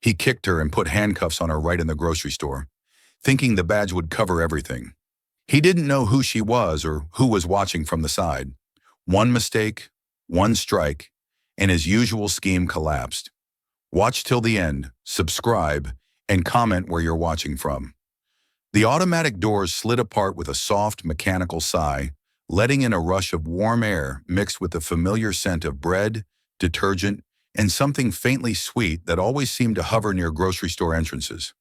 He kicked her and put handcuffs on her right in the grocery store, thinking the badge would cover everything. He didn't know who she was or who was watching from the side. One mistake, one strike, and his usual scheme collapsed. Watch till the end, subscribe, and comment where you're watching from. The automatic doors slid apart with a soft, mechanical sigh, letting in a rush of warm air mixed with the familiar scent of bread, detergent, and something faintly sweet that always seemed to hover near grocery store entrances.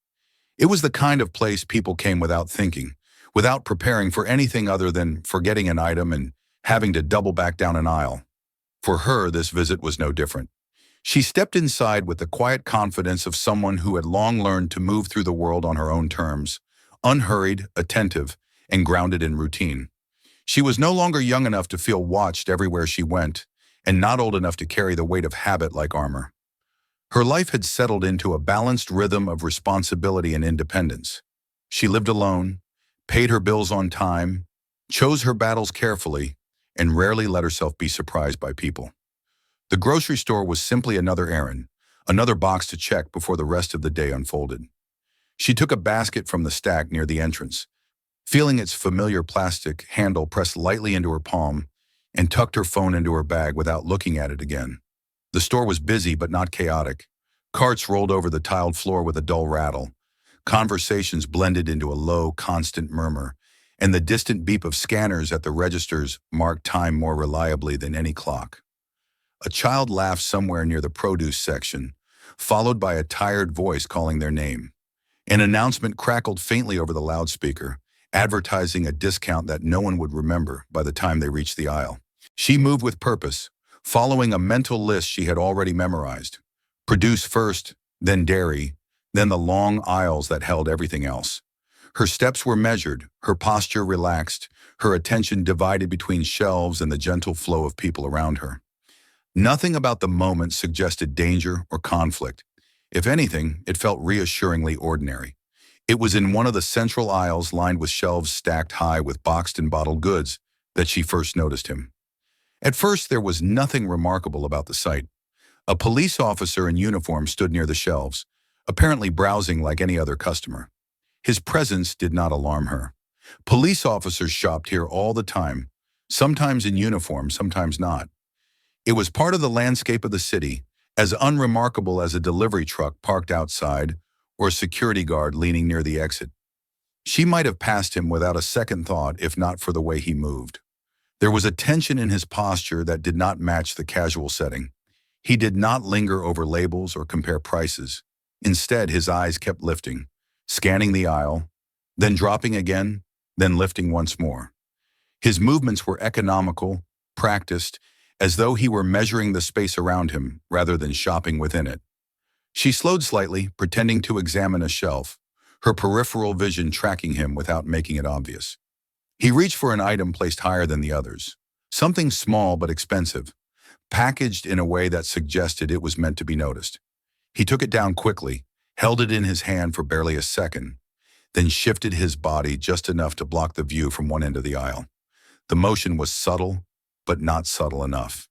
It was the kind of place people came without thinking, without preparing for anything other than forgetting an item and having to double back down an aisle. For her, this visit was no different. She stepped inside with the quiet confidence of someone who had long learned to move through the world on her own terms, unhurried, attentive, and grounded in routine. She was no longer young enough to feel watched everywhere she went, and not old enough to carry the weight of habit like armor. Her life had settled into a balanced rhythm of responsibility and independence. She lived alone, paid her bills on time, chose her battles carefully, and rarely let herself be surprised by people. The grocery store was simply another errand, another box to check before the rest of the day unfolded. She took a basket from the stack near the entrance, feeling its familiar plastic handle pressed lightly into her palm, and tucked her phone into her bag without looking at it again. The store was busy but not chaotic. Carts rolled over the tiled floor with a dull rattle. Conversations blended into a low, constant murmur, and the distant beep of scanners at the registers marked time more reliably than any clock. A child laughed somewhere near the produce section, followed by a tired voice calling their name. An announcement crackled faintly over the loudspeaker, advertising a discount that no one would remember by the time they reached the aisle. She moved with purpose, following a mental list she had already memorized. Produce first, then dairy, then the long aisles that held everything else. Her steps were measured, her posture relaxed, her attention divided between shelves and the gentle flow of people around her. Nothing about the moment suggested danger or conflict. If anything, it felt reassuringly ordinary. It was in one of the central aisles lined with shelves stacked high with boxed and bottled goods that she first noticed him. At first, there was nothing remarkable about the sight. A police officer in uniform stood near the shelves, apparently browsing like any other customer. His presence did not alarm her. Police officers shopped here all the time, sometimes in uniform, sometimes not. It was part of the landscape of the city, as unremarkable as a delivery truck parked outside or a security guard leaning near the exit. She might have passed him without a second thought if not for the way he moved. There was a tension in his posture that did not match the casual setting. He did not linger over labels or compare prices. Instead, his eyes kept lifting, scanning the aisle, then dropping again, then lifting once more. His movements were economical, practiced, as though he were measuring the space around him rather than shopping within it. She slowed slightly, pretending to examine a shelf, her peripheral vision tracking him without making it obvious. He reached for an item placed higher than the others, something small but expensive, packaged in a way that suggested it was meant to be noticed. He took it down quickly, held it in his hand for barely a second, then shifted his body just enough to block the view from one end of the aisle. The motion was subtle, but not subtle enough.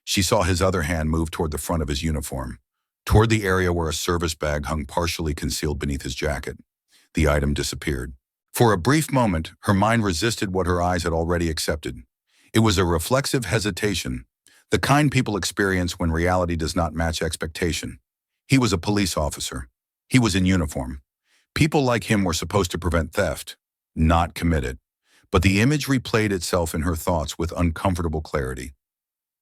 She saw his other hand move toward the front of his uniform, toward the area where a service bag hung partially concealed beneath his jacket. The item disappeared. For a brief moment, her mind resisted what her eyes had already accepted. It was a reflexive hesitation, the kind people experience when reality does not match expectation. He was a police officer. He was in uniform. People like him were supposed to prevent theft, not commit it. But the image replayed itself in her thoughts with uncomfortable clarity.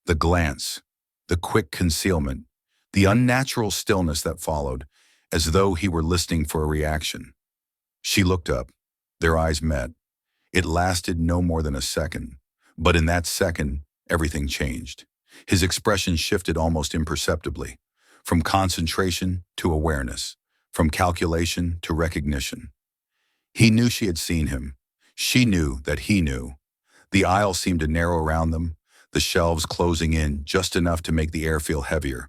The glance, the quick concealment, the unnatural stillness that followed, as though he were listening for a reaction. She looked up. Their eyes met. It lasted no more than a second, but in that second, everything changed. His expression shifted almost imperceptibly, from concentration to awareness, from calculation to recognition. He knew she had seen him. She knew that he knew. The aisle seemed to narrow around them, the shelves closing in just enough to make the air feel heavier.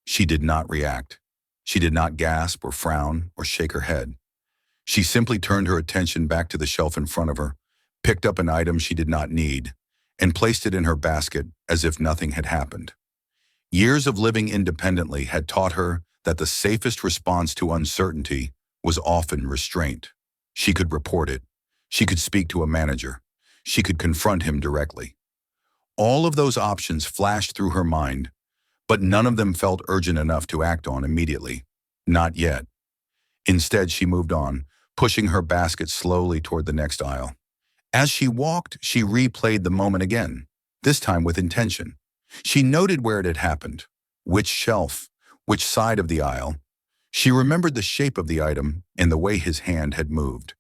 She did not react. She did not gasp or frown or shake her head. She simply turned her attention back to the shelf in front of her, picked up an item she did not need, and placed it in her basket as if nothing had happened. Years of living independently had taught her that the safest response to uncertainty was often restraint. She could report it. She could speak to a manager. She could confront him directly. All of those options flashed through her mind, but none of them felt urgent enough to act on immediately. Not yet. Instead, she moved on, pushing her basket slowly toward the next aisle. As she walked, she replayed the moment again, this time with intention. She noted where it had happened, which shelf, which side of the aisle. She remembered the shape of the item and the way his hand had moved.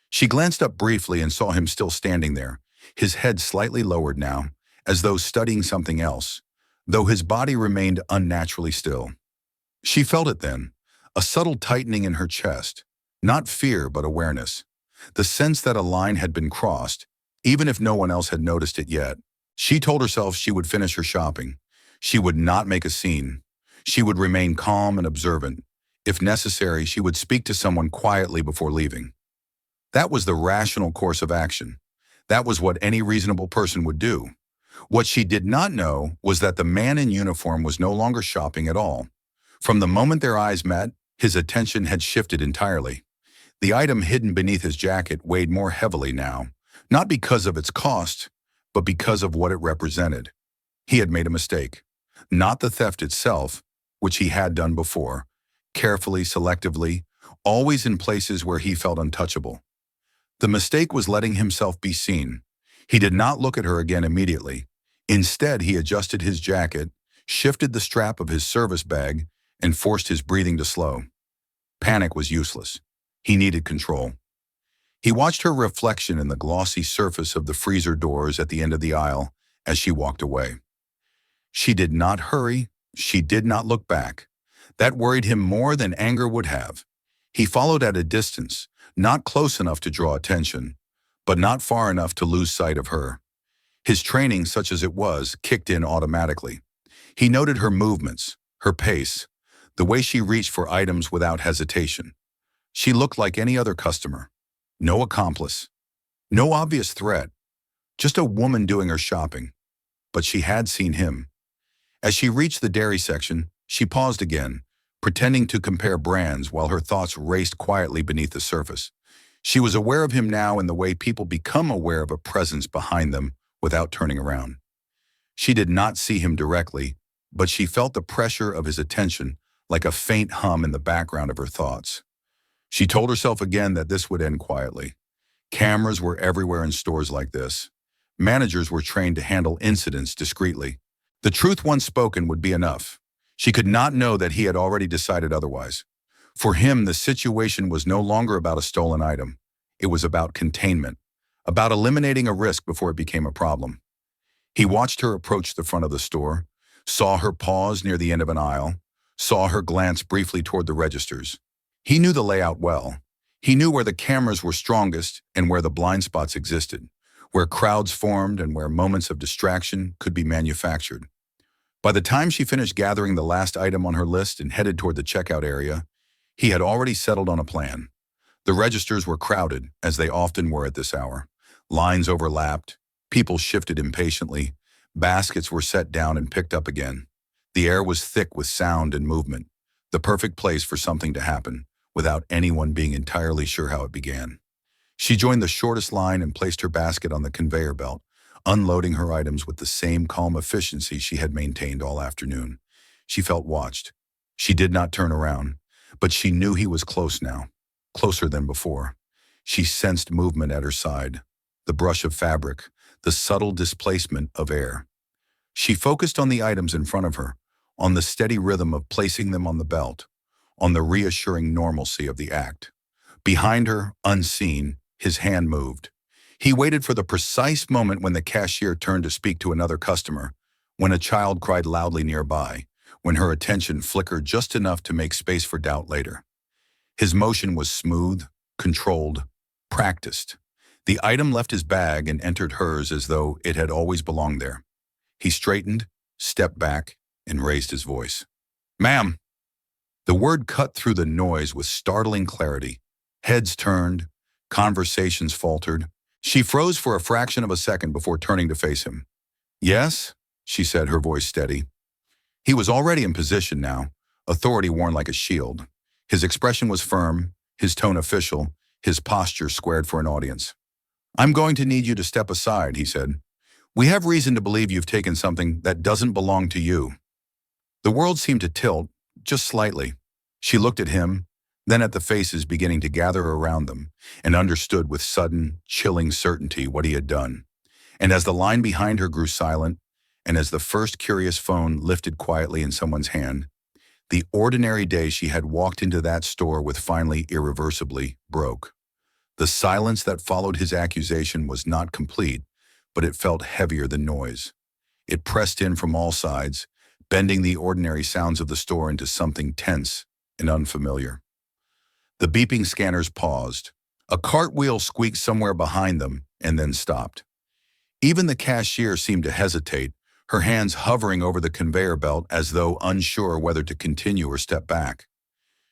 She glanced up briefly and saw him still standing there, his head slightly lowered now, as though studying something else, though his body remained unnaturally still. She felt it then, a subtle tightening in her chest, not fear but awareness, the sense that a line had been crossed, even if no one else had noticed it yet. She told herself she would finish her shopping. She would not make a scene. She would remain calm and observant. If necessary, she would speak to someone quietly before leaving. That was the rational course of action. That was what any reasonable person would do. What she did not know was that the man in uniform was no longer shopping at all. From the moment their eyes met, his attention had shifted entirely. The item hidden beneath his jacket weighed more heavily now, not because of its cost, but because of what it represented. He had made a mistake. Not the theft itself, which he had done before, carefully, selectively, always in places where he felt untouchable. The mistake was letting himself be seen. He did not look at her again immediately. Instead, he adjusted his jacket, shifted the strap of his service bag, and forced his breathing to slow. Panic was useless. He needed control. He watched her reflection in the glossy surface of the freezer doors at the end of the aisle as she walked away. She did not hurry. She did not look back. That worried him more than anger would have. He followed at a distance, not close enough to draw attention, but not far enough to lose sight of her. His training, such as it was, kicked in automatically. He noted her movements, her pace, the way she reached for items without hesitation. She looked like any other customer. No accomplice. No obvious threat. Just a woman doing her shopping. But she had seen him. As she reached the dairy section, she paused again, pretending to compare brands while her thoughts raced quietly beneath the surface. She was aware of him now in the way people become aware of a presence behind them without turning around. She did not see him directly, but she felt the pressure of his attention like a faint hum in the background of her thoughts. She told herself again that this would end quietly. Cameras were everywhere in stores like this. Managers were trained to handle incidents discreetly. The truth once spoken would be enough. She could not know that he had already decided otherwise. For him, the situation was no longer about a stolen item. It was about containment, about eliminating a risk before it became a problem. He watched her approach the front of the store, saw her pause near the end of an aisle, saw her glance briefly toward the registers. He knew the layout well. He knew where the cameras were strongest and where the blind spots existed, where crowds formed and where moments of distraction could be manufactured. By the time she finished gathering the last item on her list and headed toward the checkout area, he had already settled on a plan. The registers were crowded, as they often were at this hour. Lines overlapped, people shifted impatiently, baskets were set down and picked up again. The air was thick with sound and movement, the perfect place for something to happen, without anyone being entirely sure how it began. She joined the shortest line and placed her basket on the conveyor belt, unloading her items with the same calm efficiency she had maintained all afternoon. She felt watched. She did not turn around, but she knew he was close now, closer than before. She sensed movement at her side, the brush of fabric, the subtle displacement of air. She focused on the items in front of her, on the steady rhythm of placing them on the belt, on the reassuring normalcy of the act. Behind her, unseen, his hand moved. He waited for the precise moment when the cashier turned to speak to another customer, when a child cried loudly nearby, when her attention flickered just enough to make space for doubt later. His motion was smooth, controlled, practiced. The item left his bag and entered hers as though it had always belonged there. He straightened, stepped back, and raised his voice. "Ma'am!" The word cut through the noise with startling clarity. Heads turned, conversations faltered. She froze for a fraction of a second before turning to face him. "Yes?" she said, her voice steady. He was already in position now, authority worn like a shield. His expression was firm, his tone official, his posture squared for an audience. "I'm going to need you to step aside," he said. "We have reason to believe you've taken something that doesn't belong to you." The world seemed to tilt, just slightly. She looked at him, then at the faces beginning to gather around them, and understood with sudden, chilling certainty what he had done. And as the line behind her grew silent, and as the first curious phone lifted quietly in someone's hand, the ordinary day she had walked into that store with finally irreversibly broke. The silence that followed his accusation was not complete, but it felt heavier than noise. It pressed in from all sides, bending the ordinary sounds of the store into something tense and unfamiliar. The beeping scanners paused. A cartwheel squeaked somewhere behind them and then stopped. Even the cashier seemed to hesitate, her hands hovering over the conveyor belt as though unsure whether to continue or step back.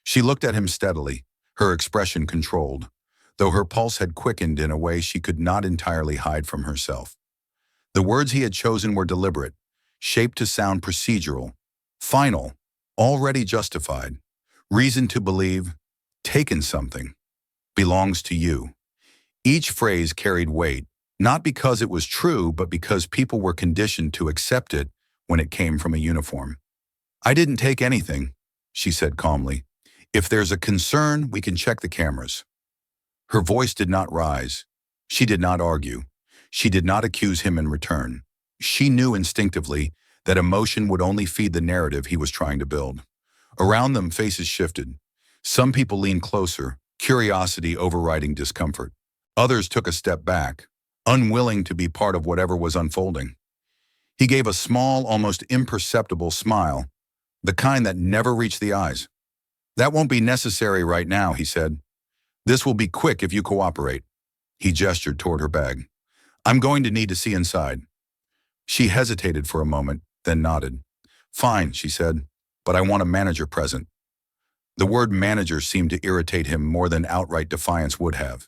She looked at him steadily, her expression controlled, though her pulse had quickened in a way she could not entirely hide from herself. The words he had chosen were deliberate, shaped to sound procedural, final, already justified. Reason to believe, taken something, belongs to you. Each phrase carried weight, not because it was true, but because people were conditioned to accept it when it came from a uniform. "I didn't take anything," she said calmly. "If there's a concern, we can check the cameras." Her voice did not rise. She did not argue. She did not accuse him in return. She knew instinctively that emotion would only feed the narrative he was trying to build. Around them, faces shifted. Some people leaned closer, curiosity overriding discomfort. Others took a step back, unwilling to be part of whatever was unfolding. He gave a small, almost imperceptible smile, the kind that never reached the eyes. "That won't be necessary right now," he said. "This will be quick if you cooperate." He gestured toward her bag. "I'm going to need to see inside." She hesitated for a moment, then nodded. "Fine," she said, "but I want a manager present." The word manager seemed to irritate him more than outright defiance would have.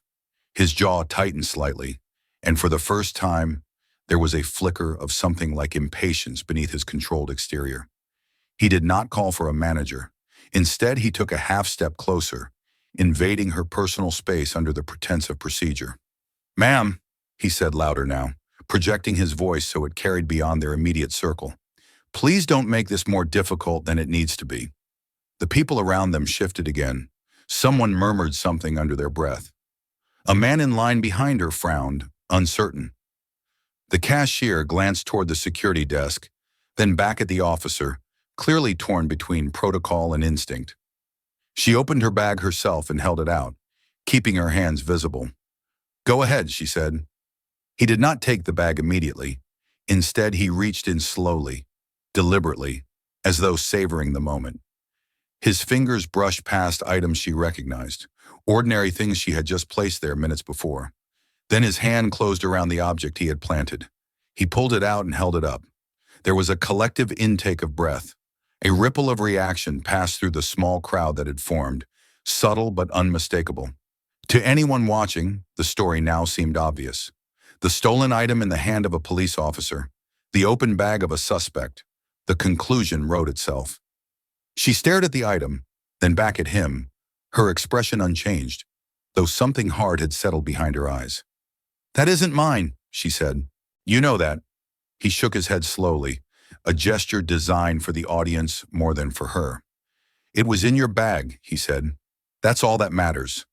His jaw tightened slightly, and for the first time, there was a flicker of something like impatience beneath his controlled exterior. He did not call for a manager. Instead, he took a half step closer, invading her personal space under the pretense of procedure. "Ma'am," he said louder now, projecting his voice so it carried beyond their immediate circle. "Please don't make this more difficult than it needs to be." The people around them shifted again. Someone murmured something under their breath. A man in line behind her frowned, uncertain. The cashier glanced toward the security desk, then back at the officer, clearly torn between protocol and instinct. She opened her bag herself and held it out, keeping her hands visible. "Go ahead," she said. He did not take the bag immediately. Instead, he reached in slowly, deliberately, as though savoring the moment. His fingers brushed past items she recognized, ordinary things she had just placed there minutes before. Then his hand closed around the object he had planted. He pulled it out and held it up. There was a collective intake of breath. A ripple of reaction passed through the small crowd that had formed, subtle but unmistakable. To anyone watching, the story now seemed obvious. The stolen item in the hand of a police officer, the open bag of a suspect. The conclusion wrote itself. She stared at the item, then back at him, her expression unchanged, though something hard had settled behind her eyes. "That isn't mine," she said. "You know that." He shook his head slowly, a gesture designed for the audience more than for her. "It was in your bag," he said. "That's all that matters."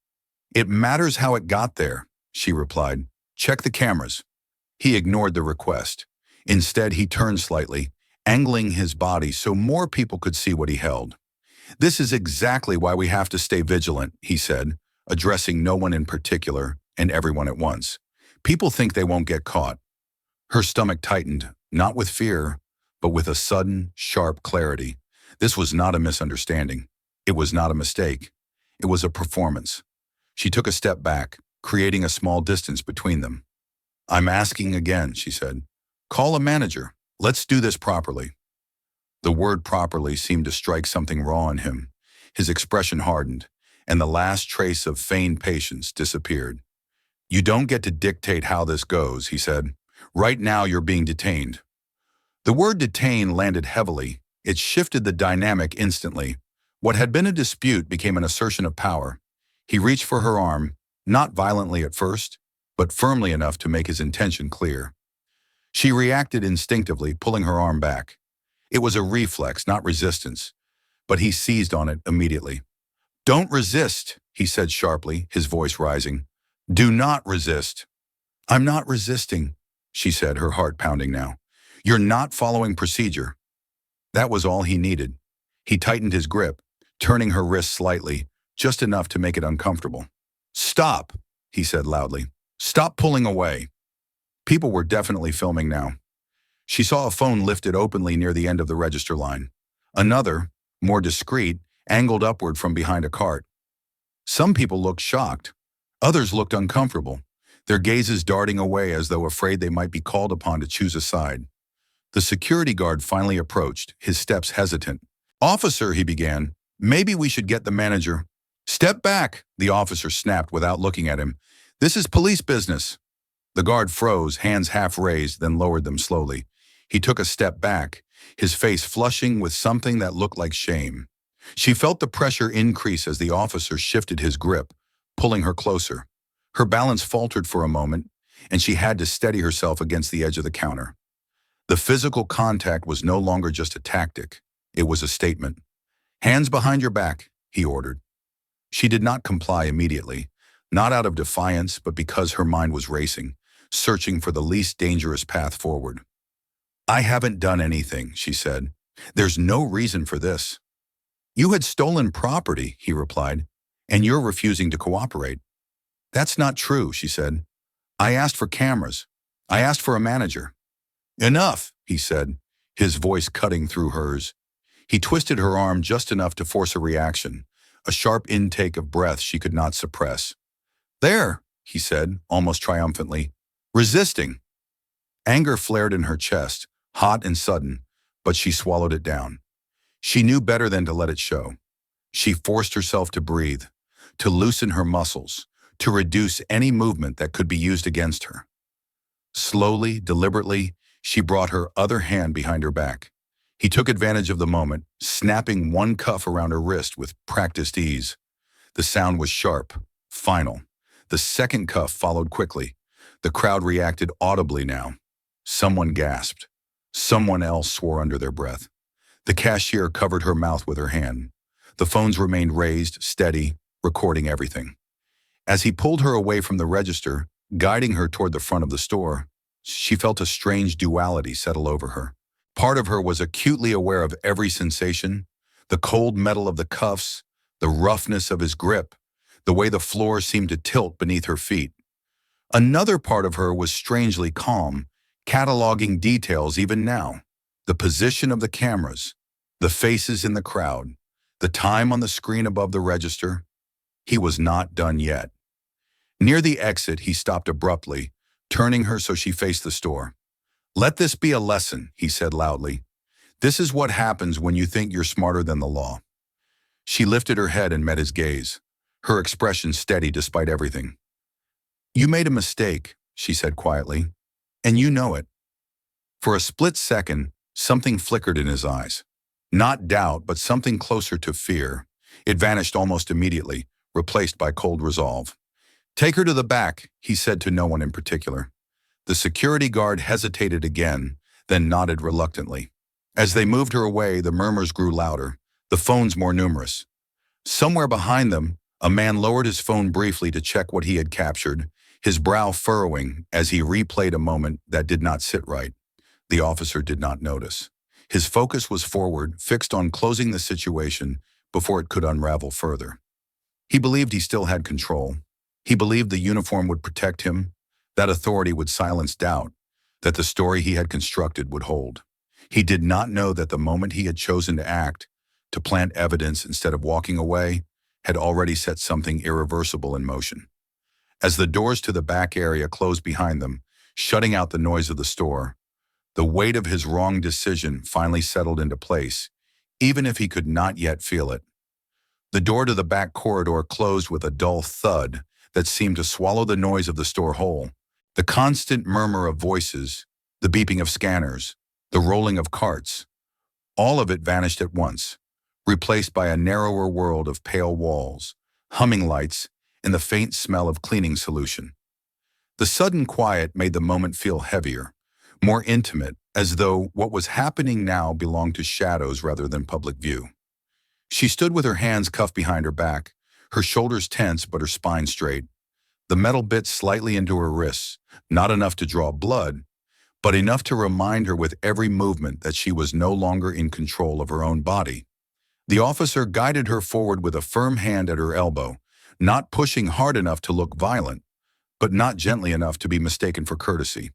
"It matters how it got there," she replied. "Check the cameras." He ignored the request. Instead, he turned slightly, angling his body so more people could see what he held. "This is exactly why we have to stay vigilant," he said, addressing no one in particular and everyone at once. "People think they won't get caught." Her stomach tightened, not with fear, but with a sudden, sharp clarity. This was not a misunderstanding. It was not a mistake. It was a performance. She took a step back, creating a small distance between them. "I'm asking again," she said. "Call a manager. Let's do this properly." The word properly seemed to strike something raw in him. His expression hardened, and the last trace of feigned patience disappeared. "You don't get to dictate how this goes," he said. "Right now you're being detained." The word detain landed heavily. It shifted the dynamic instantly. What had been a dispute became an assertion of power. He reached for her arm, not violently at first, but firmly enough to make his intention clear. She reacted instinctively, pulling her arm back. It was a reflex, not resistance, but he seized on it immediately. "Don't resist," he said sharply, his voice rising. "Do not resist." "I'm not resisting," she said, her heart pounding now. "You're not following procedure." That was all he needed. He tightened his grip, turning her wrist slightly, just enough to make it uncomfortable. "Stop," he said loudly. "Stop pulling away." People were definitely filming now. She saw a phone lifted openly near the end of the register line. Another, more discreet, angled upward from behind a cart. Some people looked shocked. Others looked uncomfortable, their gazes darting away as though afraid they might be called upon to choose a side. The security guard finally approached, his steps hesitant. "Officer," he began, "maybe we should get the manager." "Step back," the officer snapped without looking at him. "This is police business." The guard froze, hands half raised, then lowered them slowly. He took a step back, his face flushing with something that looked like shame. She felt the pressure increase as the officer shifted his grip, pulling her closer. Her balance faltered for a moment, and she had to steady herself against the edge of the counter. The physical contact was no longer just a tactic. It was a statement. "Hands behind your back," he ordered. She did not comply immediately, not out of defiance, but because her mind was racing, searching for the least dangerous path forward. "I haven't done anything," she said. "There's no reason for this." "You had stolen property," he replied, "and you're refusing to cooperate." "That's not true," she said. "I asked for cameras. I asked for a manager." "Enough," he said, his voice cutting through hers. He twisted her arm just enough to force a reaction, a sharp intake of breath she could not suppress. "There," he said, almost triumphantly. "Resisting." Anger flared in her chest, hot and sudden, but she swallowed it down. She knew better than to let it show. She forced herself to breathe, to loosen her muscles, to reduce any movement that could be used against her. Slowly, deliberately, she brought her other hand behind her back. He took advantage of the moment, snapping one cuff around her wrist with practiced ease. The sound was sharp, final. The second cuff followed quickly. The crowd reacted audibly now. Someone gasped. Someone else swore under their breath. The cashier covered her mouth with her hand. The phones remained raised, steady, recording everything. As he pulled her away from the register, guiding her toward the front of the store, she felt a strange duality settle over her. Part of her was acutely aware of every sensation, the cold metal of the cuffs, the roughness of his grip, the way the floor seemed to tilt beneath her feet. Another part of her was strangely calm, cataloging details even now. The position of the cameras, the faces in the crowd, the time on the screen above the register. He was not done yet. Near the exit, he stopped abruptly, turning her so she faced the store. "Let this be a lesson," he said loudly. "This is what happens when you think you're smarter than the law." She lifted her head and met his gaze, her expression steady despite everything. "You made a mistake," she said quietly, "and you know it." For a split second, something flickered in his eyes. Not doubt, but something closer to fear. It vanished almost immediately, replaced by cold resolve. "Take her to the back," he said to no one in particular. The security guard hesitated again, then nodded reluctantly. As they moved her away, the murmurs grew louder, the phones more numerous. Somewhere behind them, a man lowered his phone briefly to check what he had captured, his brow furrowing as he replayed a moment that did not sit right. The officer did not notice. His focus was forward, fixed on closing the situation before it could unravel further. He believed he still had control. He believed the uniform would protect him, that authority would silence doubt, that the story he had constructed would hold. He did not know that the moment he had chosen to act, to plant evidence instead of walking away, had already set something irreversible in motion. As the doors to the back area closed behind them, shutting out the noise of the store, the weight of his wrong decision finally settled into place, even if he could not yet feel it. The door to the back corridor closed with a dull thud that seemed to swallow the noise of the store whole. The constant murmur of voices, the beeping of scanners, the rolling of carts, all of it vanished at once, replaced by a narrower world of pale walls, humming lights, and the faint smell of cleaning solution. The sudden quiet made the moment feel heavier, more intimate, as though what was happening now belonged to shadows rather than public view. She stood with her hands cuffed behind her back, her shoulders tense but her spine straight, the metal bit slightly into her wrists, not enough to draw blood, but enough to remind her with every movement that she was no longer in control of her own body. The officer guided her forward with a firm hand at her elbow, not pushing hard enough to look violent, but not gently enough to be mistaken for courtesy.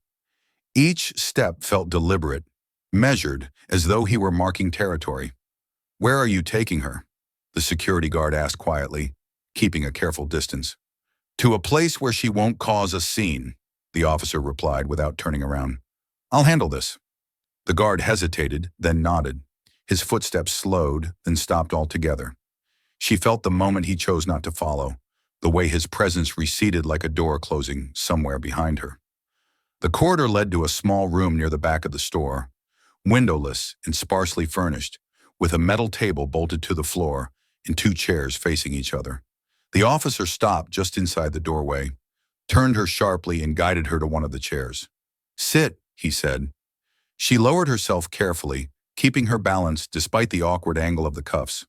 Each step felt deliberate, measured, as though he were marking territory. "Where are you taking her?" the security guard asked quietly, keeping a careful distance. "To a place where she won't cause a scene," the officer replied without turning around. "I'll handle this." The guard hesitated, then nodded. His footsteps slowed, then stopped altogether. She felt the moment he chose not to follow, the way his presence receded like a door closing somewhere behind her. The corridor led to a small room near the back of the store, windowless and sparsely furnished, with a metal table bolted to the floor and two chairs facing each other. The officer stopped just inside the doorway, turned her sharply and guided her to one of the chairs. "Sit," he said. She lowered herself carefully, keeping her balance despite the awkward angle of the cuffs.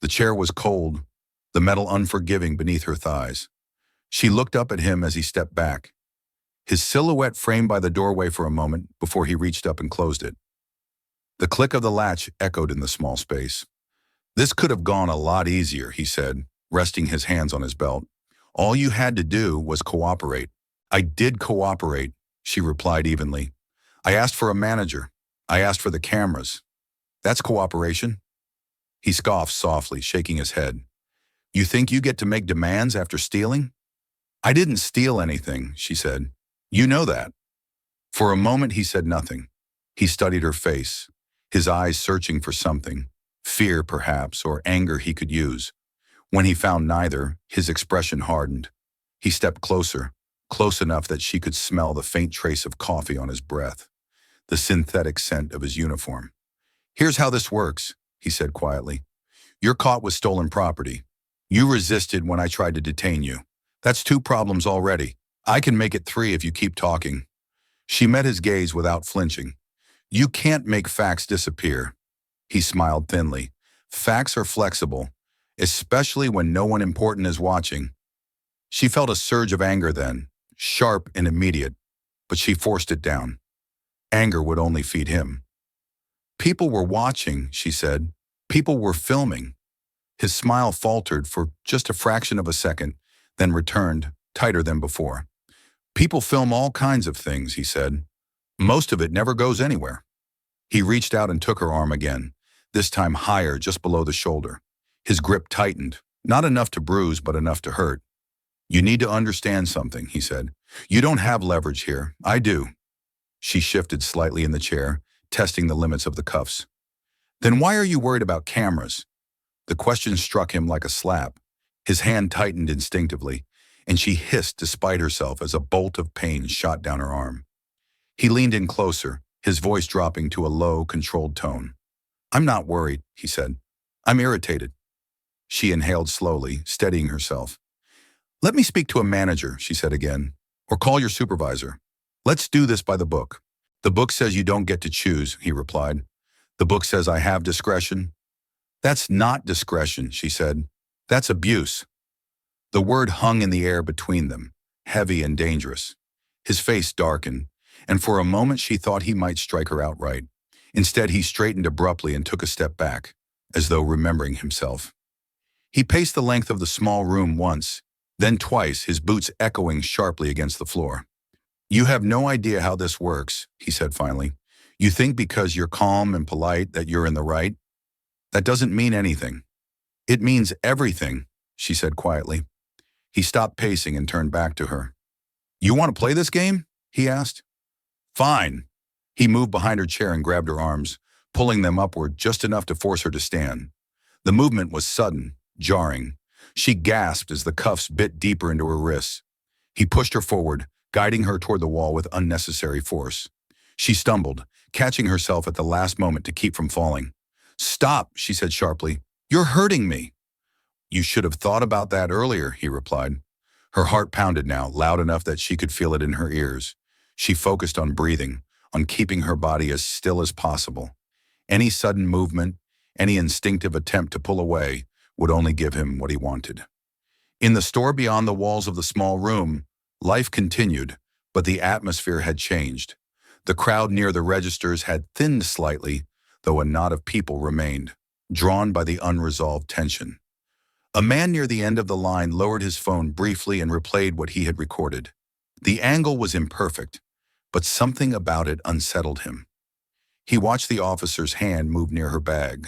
The chair was cold, the metal unforgiving beneath her thighs. She looked up at him as he stepped back, his silhouette framed by the doorway for a moment before he reached up and closed it. The click of the latch echoed in the small space. "This could have gone a lot easier," he said, resting his hands on his belt. "All you had to do was cooperate." "I did cooperate," she replied evenly. "I asked for a manager. I asked for the cameras. That's cooperation." He scoffed softly, shaking his head. "You think you get to make demands after stealing?" "I didn't steal anything," she said. "You know that." For a moment he said nothing. He studied her face, his eyes searching for something, fear perhaps, or anger he could use. When he found neither, his expression hardened. He stepped closer, close enough that she could smell the faint trace of coffee on his breath, the synthetic scent of his uniform. "Here's how this works," he said quietly. "You're caught with stolen property. You resisted when I tried to detain you. That's 2 problems already. I can make it 3 if you keep talking." She met his gaze without flinching. "You can't make facts disappear." He smiled thinly. "Facts are flexible, especially when no one important is watching." She felt a surge of anger then, sharp and immediate, but she forced it down. Anger would only feed him. "People were watching," she said. "People were filming." His smile faltered for just a fraction of a second, then returned, tighter than before. "People film all kinds of things," he said. "Most of it never goes anywhere." He reached out and took her arm again, this time higher, just below the shoulder. His grip tightened, not enough to bruise, but enough to hurt. "You need to understand something," he said. "You don't have leverage here. I do." She shifted slightly in the chair, testing the limits of the cuffs. "Then why are you worried about cameras?" The question struck him like a slap. His hand tightened instinctively, and she hissed despite herself as a bolt of pain shot down her arm. He leaned in closer, his voice dropping to a low, controlled tone. "I'm not worried," he said. "I'm irritated." She inhaled slowly, steadying herself. "Let me speak to a manager," she said again, "or call your supervisor. Let's do this by the book." "The book says you don't get to choose," he replied. "The book says I have discretion." "That's not discretion," she said. "That's abuse." The word hung in the air between them, heavy and dangerous. His face darkened, and for a moment she thought he might strike her outright. Instead, he straightened abruptly and took a step back, as though remembering himself. He paced the length of the small room once, then twice, his boots echoing sharply against the floor. "You have no idea how this works," he said finally. "You think because you're calm and polite that you're in the right? That doesn't mean anything." "It means everything," she said quietly. He stopped pacing and turned back to her. "You want to play this game?" he asked. "Fine." He moved behind her chair and grabbed her arms, pulling them upward just enough to force her to stand. The movement was sudden, jarring. She gasped as the cuffs bit deeper into her wrists. He pushed her forward, guiding her toward the wall with unnecessary force. She stumbled, catching herself at the last moment to keep from falling. "Stop," she said sharply. You're hurting me." "You should have thought about that earlier," he replied. Her heart pounded now, loud enough that she could feel it in her ears. She focused on breathing, on keeping her body as still as possible. Any sudden movement, any instinctive attempt to pull away, would only give him what he wanted. In the store beyond the walls of the small room, life continued, but the atmosphere had changed. The crowd near the registers had thinned slightly, though a knot of people remained, drawn by the unresolved tension. A man near the end of the line lowered his phone briefly and replayed what he had recorded. The angle was imperfect, but something about it unsettled him. He watched the officer's hand move near her bag,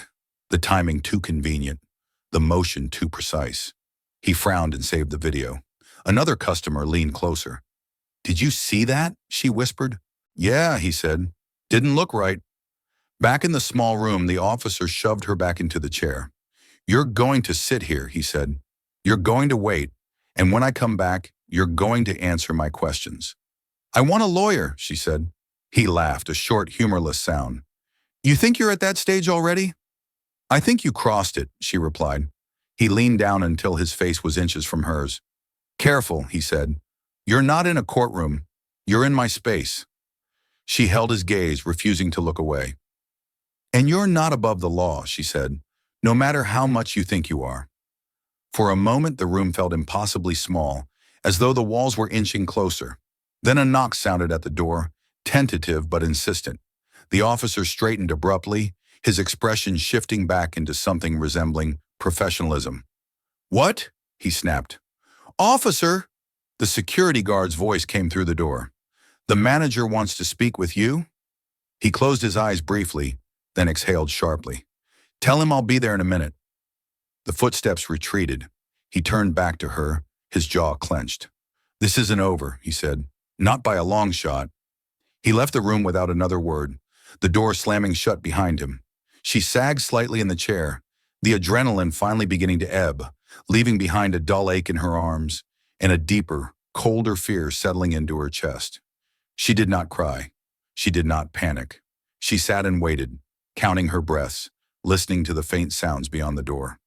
the timing too convenient, the motion too precise. He frowned and saved the video. Another customer leaned closer. "Did you see that?" she whispered. "Yeah," he said. "Didn't look right." Back in the small room, the officer shoved her back into the chair. "You're going to sit here," he said. "You're going to wait, and when I come back, you're going to answer my questions." "I want a lawyer," she said. He laughed, a short, humorless sound. "You think you're at that stage already?" "I think you crossed it," she replied. He leaned down until his face was inches from hers. "Careful," he said. "You're not in a courtroom. You're in my space." She held his gaze, refusing to look away. "And you're not above the law," she said, "no matter how much you think you are." For a moment, the room felt impossibly small, as though the walls were inching closer. Then a knock sounded at the door, tentative but insistent. The officer straightened abruptly, his expression shifting back into something resembling professionalism. "What?" he snapped. "Officer!" The security guard's voice came through the door. "The manager wants to speak with you?" He closed his eyes briefly, then exhaled sharply. "Tell him I'll be there in a minute." The footsteps retreated. He turned back to her, his jaw clenched. "This isn't over," he said. "Not by a long shot." He left the room without another word, the door slamming shut behind him. She sagged slightly in the chair, the adrenaline finally beginning to ebb, leaving behind a dull ache in her arms and a deeper, colder fear settling into her chest. She did not cry. She did not panic. She sat and waited, counting her breaths, listening to the faint sounds beyond the door.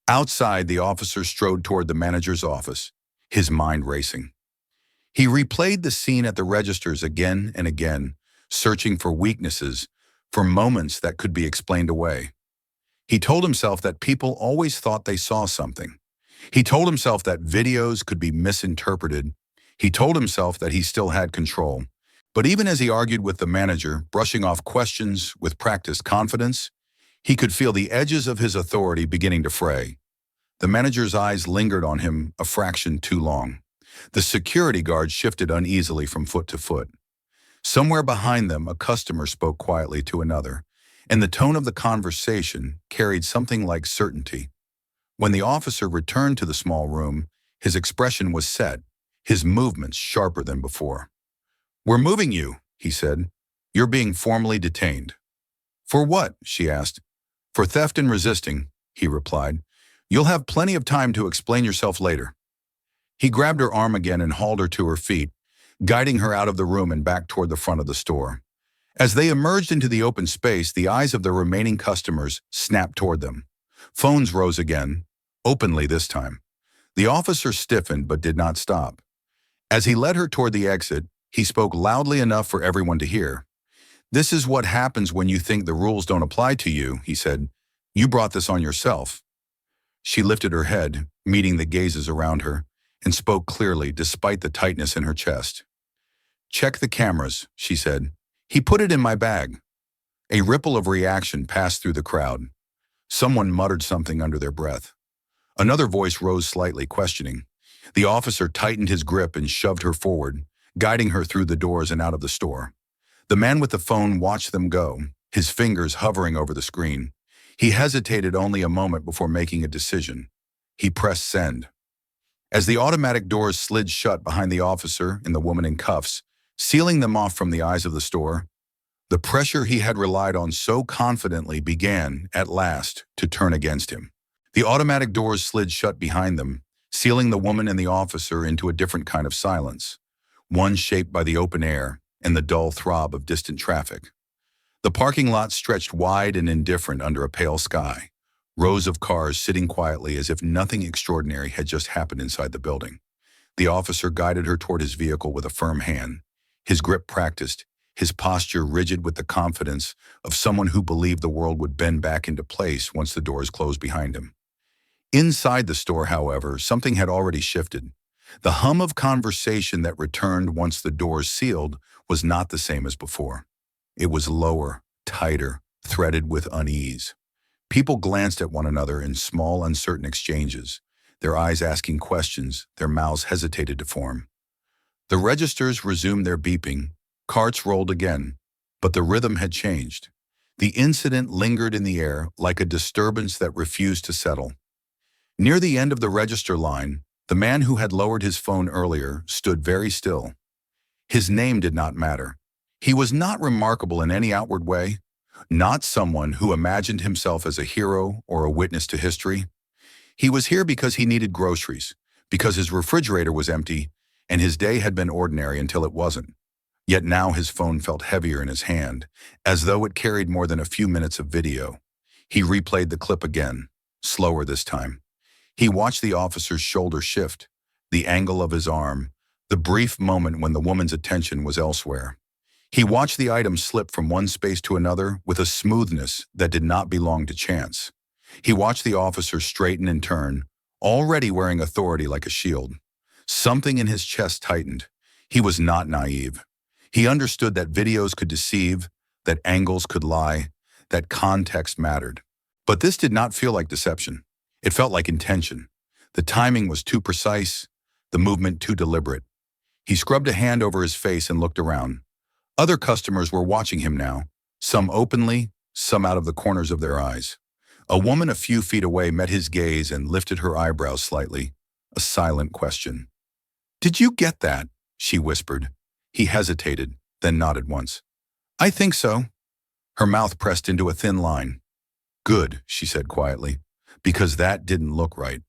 Outside, the officer strode toward the manager's office, his mind racing. He replayed the scene at the registers again and again, searching for weaknesses, for moments that could be explained away. He told himself that people always thought they saw something. He told himself that videos could be misinterpreted. He told himself that he still had control. But even as he argued with the manager, brushing off questions with practiced confidence, he could feel the edges of his authority beginning to fray. The manager's eyes lingered on him a fraction too long. The security guard shifted uneasily from foot to foot. Somewhere behind them, a customer spoke quietly to another, and the tone of the conversation carried something like certainty. When the officer returned to the small room, his expression was set, his movements sharper than before. "We're moving you," he said. "You're being formally detained." "For what?" she asked. "For theft and resisting," he replied. "You'll have plenty of time to explain yourself later." He grabbed her arm again and hauled her to her feet, guiding her out of the room and back toward the front of the store. As they emerged into the open space, the eyes of the remaining customers snapped toward them. Phones rose again, openly this time. The officer stiffened but did not stop. As he led her toward the exit, he spoke loudly enough for everyone to hear. "This is what happens when you think the rules don't apply to you," he said. "You brought this on yourself." She lifted her head, meeting the gazes around her, and spoke clearly despite the tightness in her chest. "Check the cameras," she said. "He put it in my bag." A ripple of reaction passed through the crowd. Someone muttered something under their breath. Another voice rose slightly, questioning. The officer tightened his grip and shoved her forward, guiding her through the doors and out of the store. The man with the phone watched them go, his fingers hovering over the screen. He hesitated only a moment before making a decision. He pressed send. As the automatic doors slid shut behind the officer and the woman in cuffs, sealing them off from the eyes of the store, the pressure he had relied on so confidently began, at last, to turn against him. The automatic doors slid shut behind them, sealing the woman and the officer into a different kind of silence, one shaped by the open air and the dull throb of distant traffic. The parking lot stretched wide and indifferent under a pale sky, Rows of cars sitting quietly as if nothing extraordinary had just happened inside the building. The officer guided her toward his vehicle with a firm hand, his grip practiced, his posture rigid with the confidence of someone who believed the world would bend back into place once the doors closed behind him. Inside the store, however, something had already shifted. The hum of conversation that returned once the doors sealed was not the same as before. It was lower, tighter, threaded with unease. People glanced at one another in small, uncertain exchanges, their eyes asking questions, their mouths hesitated to form. The registers resumed their beeping, carts rolled again, but the rhythm had changed. The incident lingered in the air like a disturbance that refused to settle. Near the end of the register line, the man who had lowered his phone earlier stood very still. His name did not matter. He was not remarkable in any outward way, not someone who imagined himself as a hero or a witness to history. He was here because he needed groceries, because his refrigerator was empty, and his day had been ordinary until it wasn't. Yet now his phone felt heavier in his hand, as though it carried more than a few minutes of video. He replayed the clip again, slower this time. He watched the officer's shoulder shift, the angle of his arm, the brief moment when the woman's attention was elsewhere. He watched the item slip from one space to another with a smoothness that did not belong to chance. He watched the officer straighten and turn, already wearing authority like a shield. Something in his chest tightened. He was not naive. He understood that videos could deceive, that angles could lie, that context mattered. But this did not feel like deception. It felt like intention. The timing was too precise, the movement too deliberate. He scrubbed a hand over his face and looked around. Other customers were watching him now, some openly, some out of the corners of their eyes. A woman a few feet away met his gaze and lifted her eyebrows slightly, a silent question. "Did you get that?" she whispered. He hesitated, then nodded once. "I think so." Her mouth pressed into a thin line. "Good," she said quietly, because that didn't look right.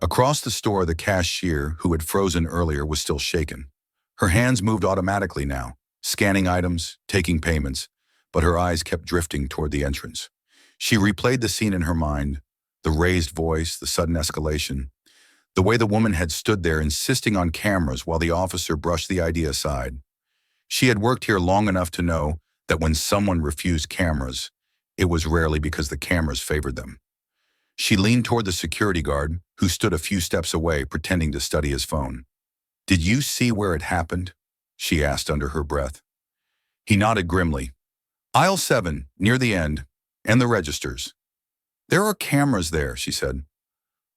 Across the store, the cashier, who had frozen earlier, was still shaken. Her hands moved automatically now, scanning items, taking payments, but her eyes kept drifting toward the entrance. She replayed the scene in her mind, the raised voice, the sudden escalation, the way the woman had stood there insisting on cameras while the officer brushed the idea aside. She had worked here long enough to know that when someone refused cameras, it was rarely because the cameras favored them. She leaned toward the security guard, who stood a few steps away, pretending to study his phone. "Did you see where it happened?" she asked under her breath. He nodded grimly. "Aisle 7, near the end, and the registers." "There are cameras there," she said.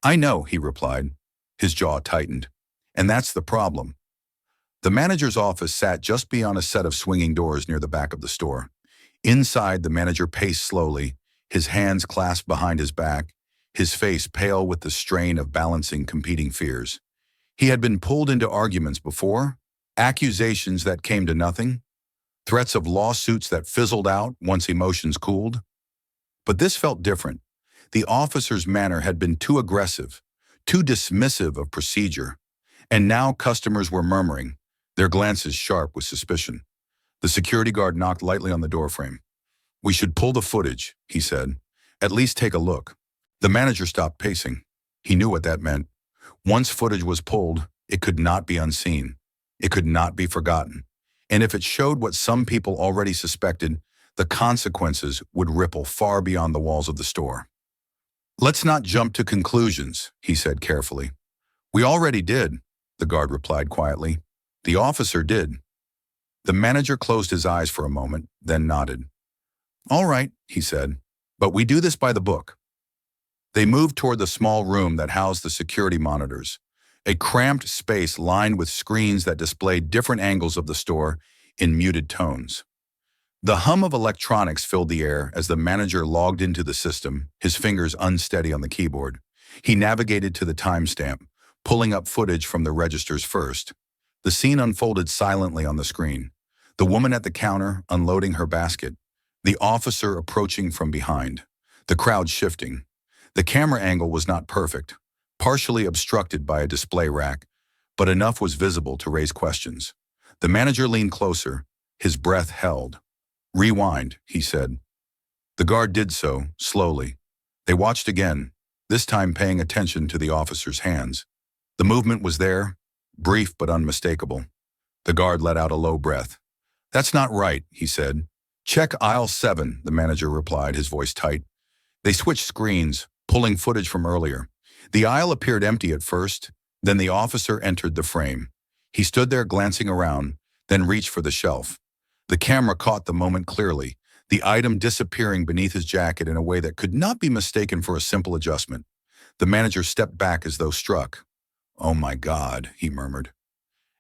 "I know," he replied. His jaw tightened. "And that's the problem." The manager's office sat just beyond a set of swinging doors near the back of the store. Inside, the manager paced slowly, his hands clasped behind his back, his face pale with the strain of balancing competing fears. He had been pulled into arguments before, accusations that came to nothing, threats of lawsuits that fizzled out once emotions cooled. But this felt different. The officer's manner had been too aggressive, too dismissive of procedure, and now customers were murmuring, their glances sharp with suspicion. The security guard knocked lightly on the doorframe. "We should pull the footage," he said. "At least take a look." The manager stopped pacing. He knew what that meant. Once footage was pulled, it could not be unseen. It could not be forgotten. And if it showed what some people already suspected, the consequences would ripple far beyond the walls of the store. "Let's not jump to conclusions," he said carefully. "We already did," the guard replied quietly. "The officer did." The manager closed his eyes for a moment, then nodded. "All right," he said, "but we do this by the book." They moved toward the small room that housed the security monitors, a cramped space lined with screens that displayed different angles of the store in muted tones. The hum of electronics filled the air as the manager logged into the system, his fingers unsteady on the keyboard. He navigated to the timestamp, pulling up footage from the registers first. The scene unfolded silently on the screen. The woman at the counter unloading her basket, the officer approaching from behind, the crowd shifting. The camera angle was not perfect, partially obstructed by a display rack, but enough was visible to raise questions. The manager leaned closer, his breath held. "Rewind," he said. The guard did so, slowly. They watched again, this time paying attention to the officer's hands. The movement was there, brief but unmistakable. The guard let out a low breath. "That's not right," he said. "Check aisle 7, the manager replied, his voice tight. They switched screens, pulling footage from earlier. The aisle appeared empty at first, then the officer entered the frame. He stood there glancing around, then reached for the shelf. The camera caught the moment clearly, the item disappearing beneath his jacket in a way that could not be mistaken for a simple adjustment. The manager stepped back as though struck. "Oh my God," he murmured.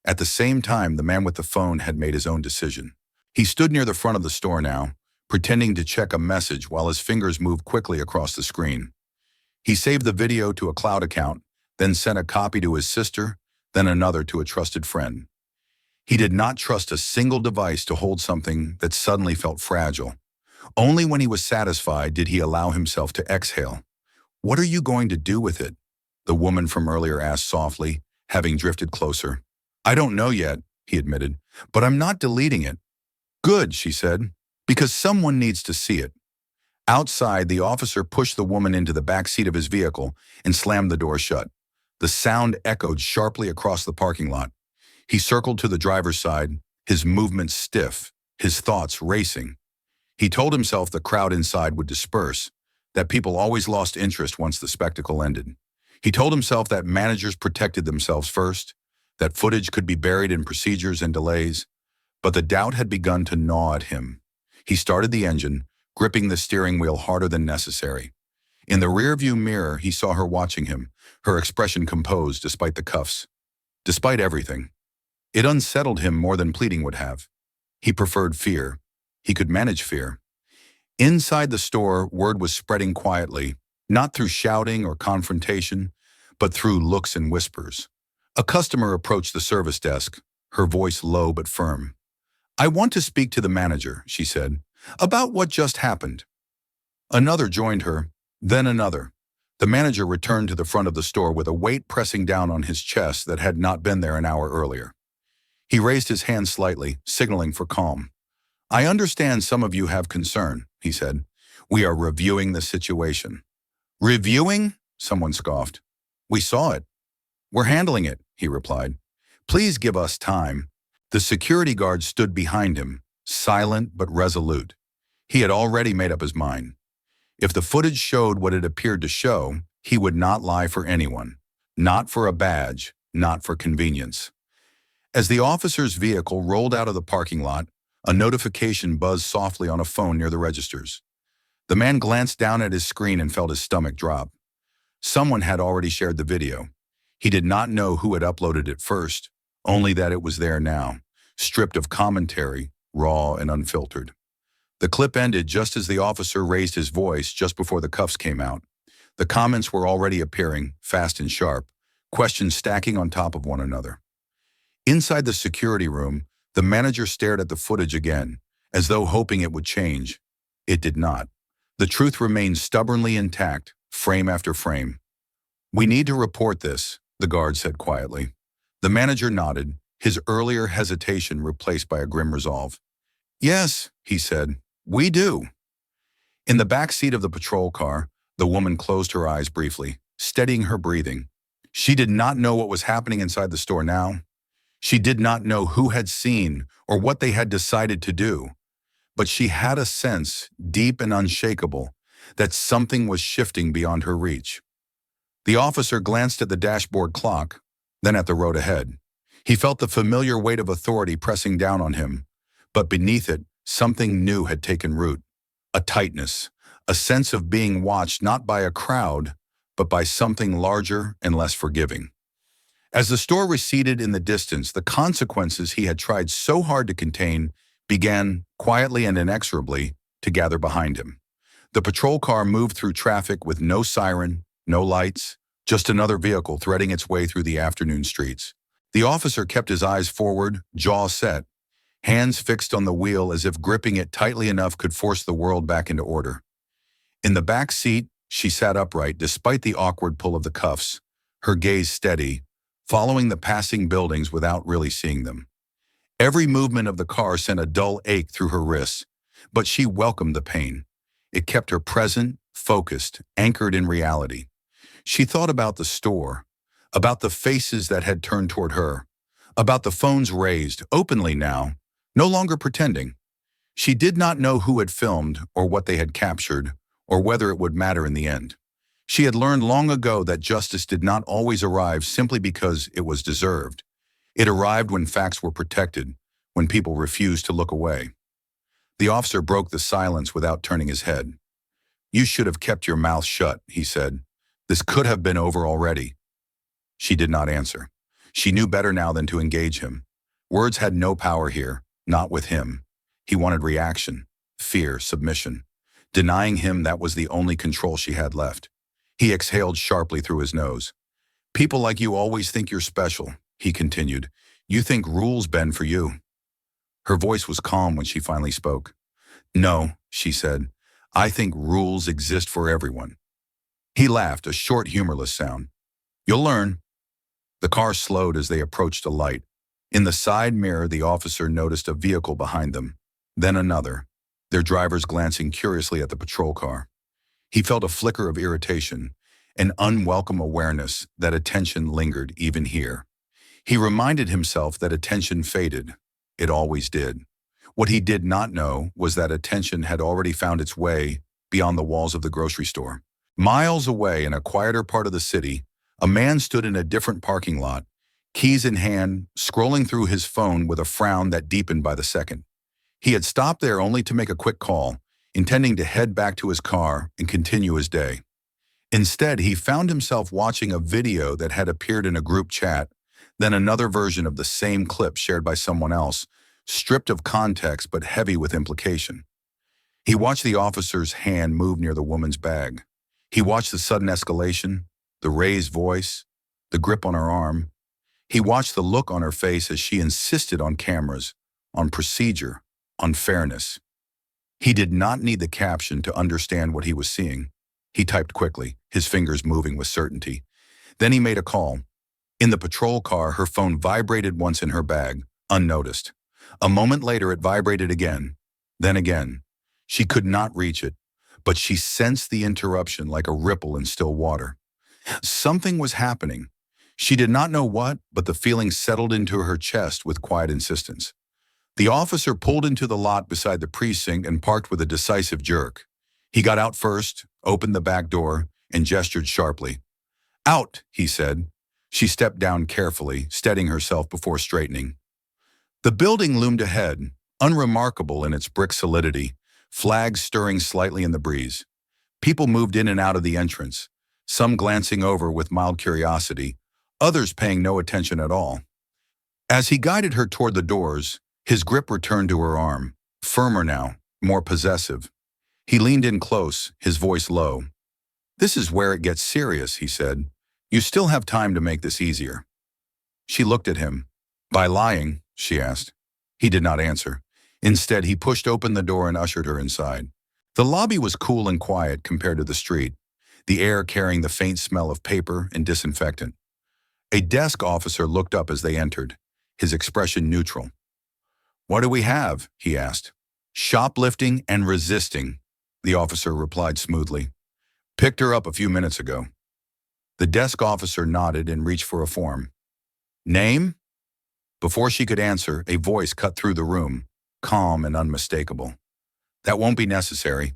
At the same time, the man with the phone had made his own decision. He stood near the front of the store now, pretending to check a message while his fingers moved quickly across the screen. He saved the video to a cloud account, then sent a copy to his sister, then another to a trusted friend. He did not trust a single device to hold something that suddenly felt fragile. Only when he was satisfied did he allow himself to exhale. "What are you going to do with it?" the woman from earlier asked softly, having drifted closer. "I don't know yet," he admitted, "but I'm not deleting it." "Good," she said, "because someone needs to see it." Outside, the officer pushed the woman into the back seat of his vehicle and slammed the door shut. The sound echoed sharply across the parking lot. He circled to the driver's side, his movements stiff, his thoughts racing. He told himself the crowd inside would disperse, that people always lost interest once the spectacle ended. He told himself that managers protected themselves first, that footage could be buried in procedures and delays, but the doubt had begun to gnaw at him. He started the engine, gripping the steering wheel harder than necessary. In the rearview mirror, he saw her watching him, her expression composed despite the cuffs. Despite everything. It unsettled him more than pleading would have. He preferred fear. He could manage fear. Inside the store, word was spreading quietly, not through shouting or confrontation, but through looks and whispers. A customer approached the service desk, her voice low but firm. "I want to speak to the manager," she said, "about what just happened." Another joined her, then another. The manager returned to the front of the store with a weight pressing down on his chest that had not been there an hour earlier. He raised his hand slightly, signaling for calm. "I understand some of you have concern," he said. "We are reviewing the situation." "Reviewing?" someone scoffed. "We saw it." "We're handling it," he replied. "Please give us time." The security guard stood behind him, silent but resolute. He had already made up his mind. If the footage showed what it appeared to show, he would not lie for anyone. Not for a badge, not for convenience. As the officer's vehicle rolled out of the parking lot, a notification buzzed softly on a phone near the registers. The man glanced down at his screen and felt his stomach drop. Someone had already shared the video. He did not know who had uploaded it first, only that it was there now, stripped of commentary, raw and unfiltered. The clip ended just as the officer raised his voice just before the cuffs came out. The comments were already appearing, fast and sharp, questions stacking on top of one another. Inside the security room, the manager stared at the footage again, as though hoping it would change. It did not. The truth remained stubbornly intact, frame after frame. "We need to report this," the guard said quietly. The manager nodded, his earlier hesitation replaced by a grim resolve. "Yes," he said, "we do." In the back seat of the patrol car, the woman closed her eyes briefly, steadying her breathing. She did not know what was happening inside the store now. She did not know who had seen or what they had decided to do. But she had a sense, deep and unshakable, that something was shifting beyond her reach. The officer glanced at the dashboard clock, then at the road ahead. He felt the familiar weight of authority pressing down on him, but beneath it, something new had taken root. A tightness, a sense of being watched not by a crowd, but by something larger and less forgiving. As the store receded in the distance, the consequences he had tried so hard to contain began, quietly and inexorably, to gather behind him. The patrol car moved through traffic with no siren, no lights, just another vehicle threading its way through the afternoon streets. The officer kept his eyes forward, jaw set, hands fixed on the wheel as if gripping it tightly enough could force the world back into order. In the back seat, she sat upright despite the awkward pull of the cuffs, her gaze steady, following the passing buildings without really seeing them. Every movement of the car sent a dull ache through her wrists, but she welcomed the pain. It kept her present, focused, anchored in reality. She thought about the store, about the faces that had turned toward her, about the phones raised, openly now, no longer pretending. She did not know who had filmed or what they had captured, or whether it would matter in the end. She had learned long ago that justice did not always arrive simply because it was deserved. It arrived when facts were protected, when people refused to look away. The officer broke the silence without turning his head. "You should have kept your mouth shut," he said. "This could have been over already." She did not answer. She knew better now than to engage him. Words had no power here, not with him. He wanted reaction, fear, submission. Denying him, that was the only control she had left. He exhaled sharply through his nose. "People like you always think you're special," he continued. "You think rules bend for you." Her voice was calm when she finally spoke. "No," she said. "I think rules exist for everyone." He laughed, a short, humorless sound. "You'll learn." The car slowed as they approached a light. In the side mirror, the officer noticed a vehicle behind them, then another, their drivers glancing curiously at the patrol car. He felt a flicker of irritation, an unwelcome awareness that attention lingered even here. He reminded himself that attention faded. It always did. What he did not know was that attention had already found its way beyond the walls of the grocery store. Miles away in a quieter part of the city, a man stood in a different parking lot, keys in hand, scrolling through his phone with a frown that deepened by the second. He had stopped there only to make a quick call, intending to head back to his car and continue his day. Instead, he found himself watching a video that had appeared in a group chat, then another version of the same clip shared by someone else, stripped of context but heavy with implication. He watched the officer's hand move near the woman's bag. He watched the sudden escalation, the raised voice, the grip on her arm. He watched the look on her face as she insisted on cameras, on procedure, on fairness. He did not need the caption to understand what he was seeing. He typed quickly, his fingers moving with certainty. Then he made a call. In the patrol car, her phone vibrated once in her bag, unnoticed. A moment later, it vibrated again, then again. She could not reach it, but she sensed the interruption like a ripple in still water. Something was happening. She did not know what, but the feeling settled into her chest with quiet insistence. The officer pulled into the lot beside the precinct and parked with a decisive jerk. He got out first, opened the back door, and gestured sharply. "Out," he said. She stepped down carefully, steadying herself before straightening. The building loomed ahead, unremarkable in its brick solidity, flags stirring slightly in the breeze. People moved in and out of the entrance, some glancing over with mild curiosity, others paying no attention at all. As he guided her toward the doors, his grip returned to her arm, firmer now, more possessive. He leaned in close, his voice low. "This is where it gets serious," he said. "You still have time to make this easier." She looked at him. "By lying?" she asked. He did not answer. Instead, he pushed open the door and ushered her inside. The lobby was cool and quiet compared to the street, the air carrying the faint smell of paper and disinfectant. A desk officer looked up as they entered, his expression neutral. "What do we have?" he asked. "Shoplifting and resisting," the officer replied smoothly. "Picked her up a few minutes ago." The desk officer nodded and reached for a form. "Name?" Before she could answer, a voice cut through the room, calm and unmistakable. "That won't be necessary."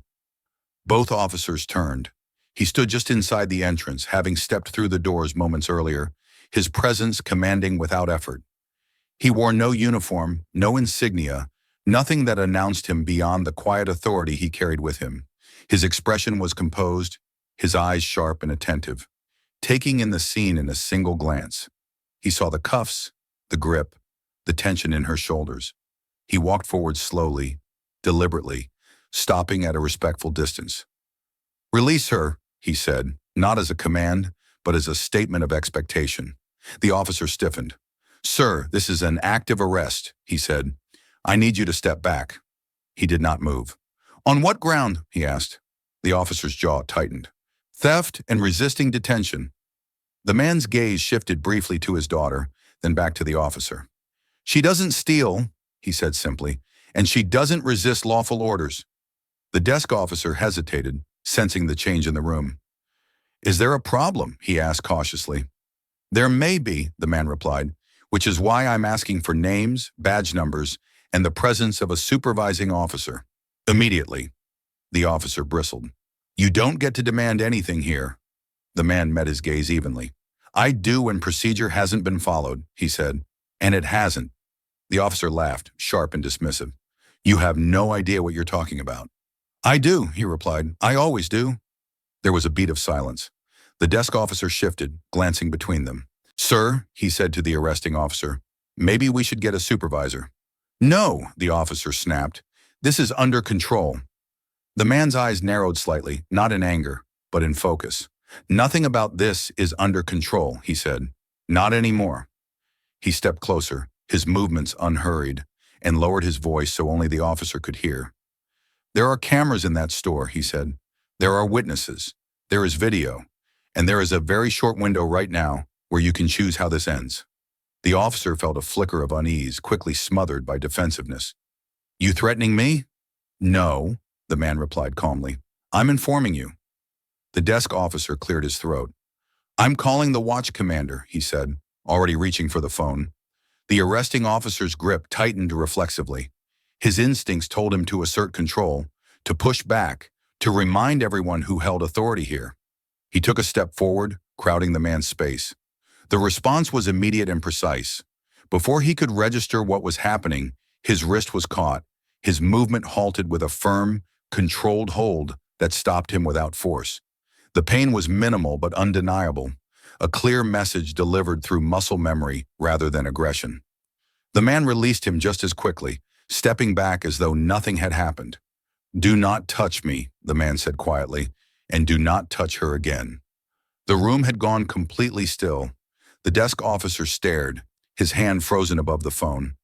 Both officers turned. He stood just inside the entrance, having stepped through the doors moments earlier, his presence commanding without effort. He wore no uniform, no insignia, nothing that announced him beyond the quiet authority he carried with him. His expression was composed, his eyes sharp and attentive, taking in the scene in a single glance. He saw the cuffs, the grip, the tension in her shoulders. He walked forward slowly, deliberately, stopping at a respectful distance. "Release her," he said, not as a command, but as a statement of expectation. The officer stiffened. "Sir, this is an active arrest," he said. "I need you to step back." He did not move. "On what ground?" he asked. The officer's jaw tightened. "Theft and resisting detention." The man's gaze shifted briefly to his daughter, then back to the officer. "She doesn't steal," he said simply, "and she doesn't resist lawful orders." The desk officer hesitated, sensing the change in the room. "Is there a problem?" he asked cautiously. "There may be," the man replied, "which is why I'm asking for names, badge numbers, and the presence of a supervising officer. Immediately." The officer bristled. "You don't get to demand anything here." The man met his gaze evenly. "I do when procedure hasn't been followed," he said. "And it hasn't." The officer laughed, sharp and dismissive. "You have no idea what you're talking about." "I do," he replied. "I always do." There was a beat of silence. The desk officer shifted, glancing between them. "Sir," he said to the arresting officer, "maybe we should get a supervisor." "No," the officer snapped. "This is under control." The man's eyes narrowed slightly, not in anger, but in focus. "Nothing about this is under control," he said. "Not anymore." He stepped closer, his movements unhurried, and lowered his voice so only the officer could hear. "There are cameras in that store," he said. "There are witnesses. There is video. And there is a very short window right now where you can choose how this ends." The officer felt a flicker of unease, quickly smothered by defensiveness. "You threatening me?" "No," the man replied calmly. "I'm informing you." The desk officer cleared his throat. "I'm calling the watch commander," he said, already reaching for the phone. The arresting officer's grip tightened reflexively. His instincts told him to assert control, to push back, to remind everyone who held authority here. He took a step forward, crowding the man's space. The response was immediate and precise. Before he could register what was happening, his wrist was caught, his movement halted with a firm, controlled hold that stopped him without force. The pain was minimal but undeniable, a clear message delivered through muscle memory rather than aggression. The man released him just as quickly, stepping back as though nothing had happened. "Do not touch me," the man said quietly, "and do not touch her again." The room had gone completely still. The desk officer stared, his hand frozen above the phone.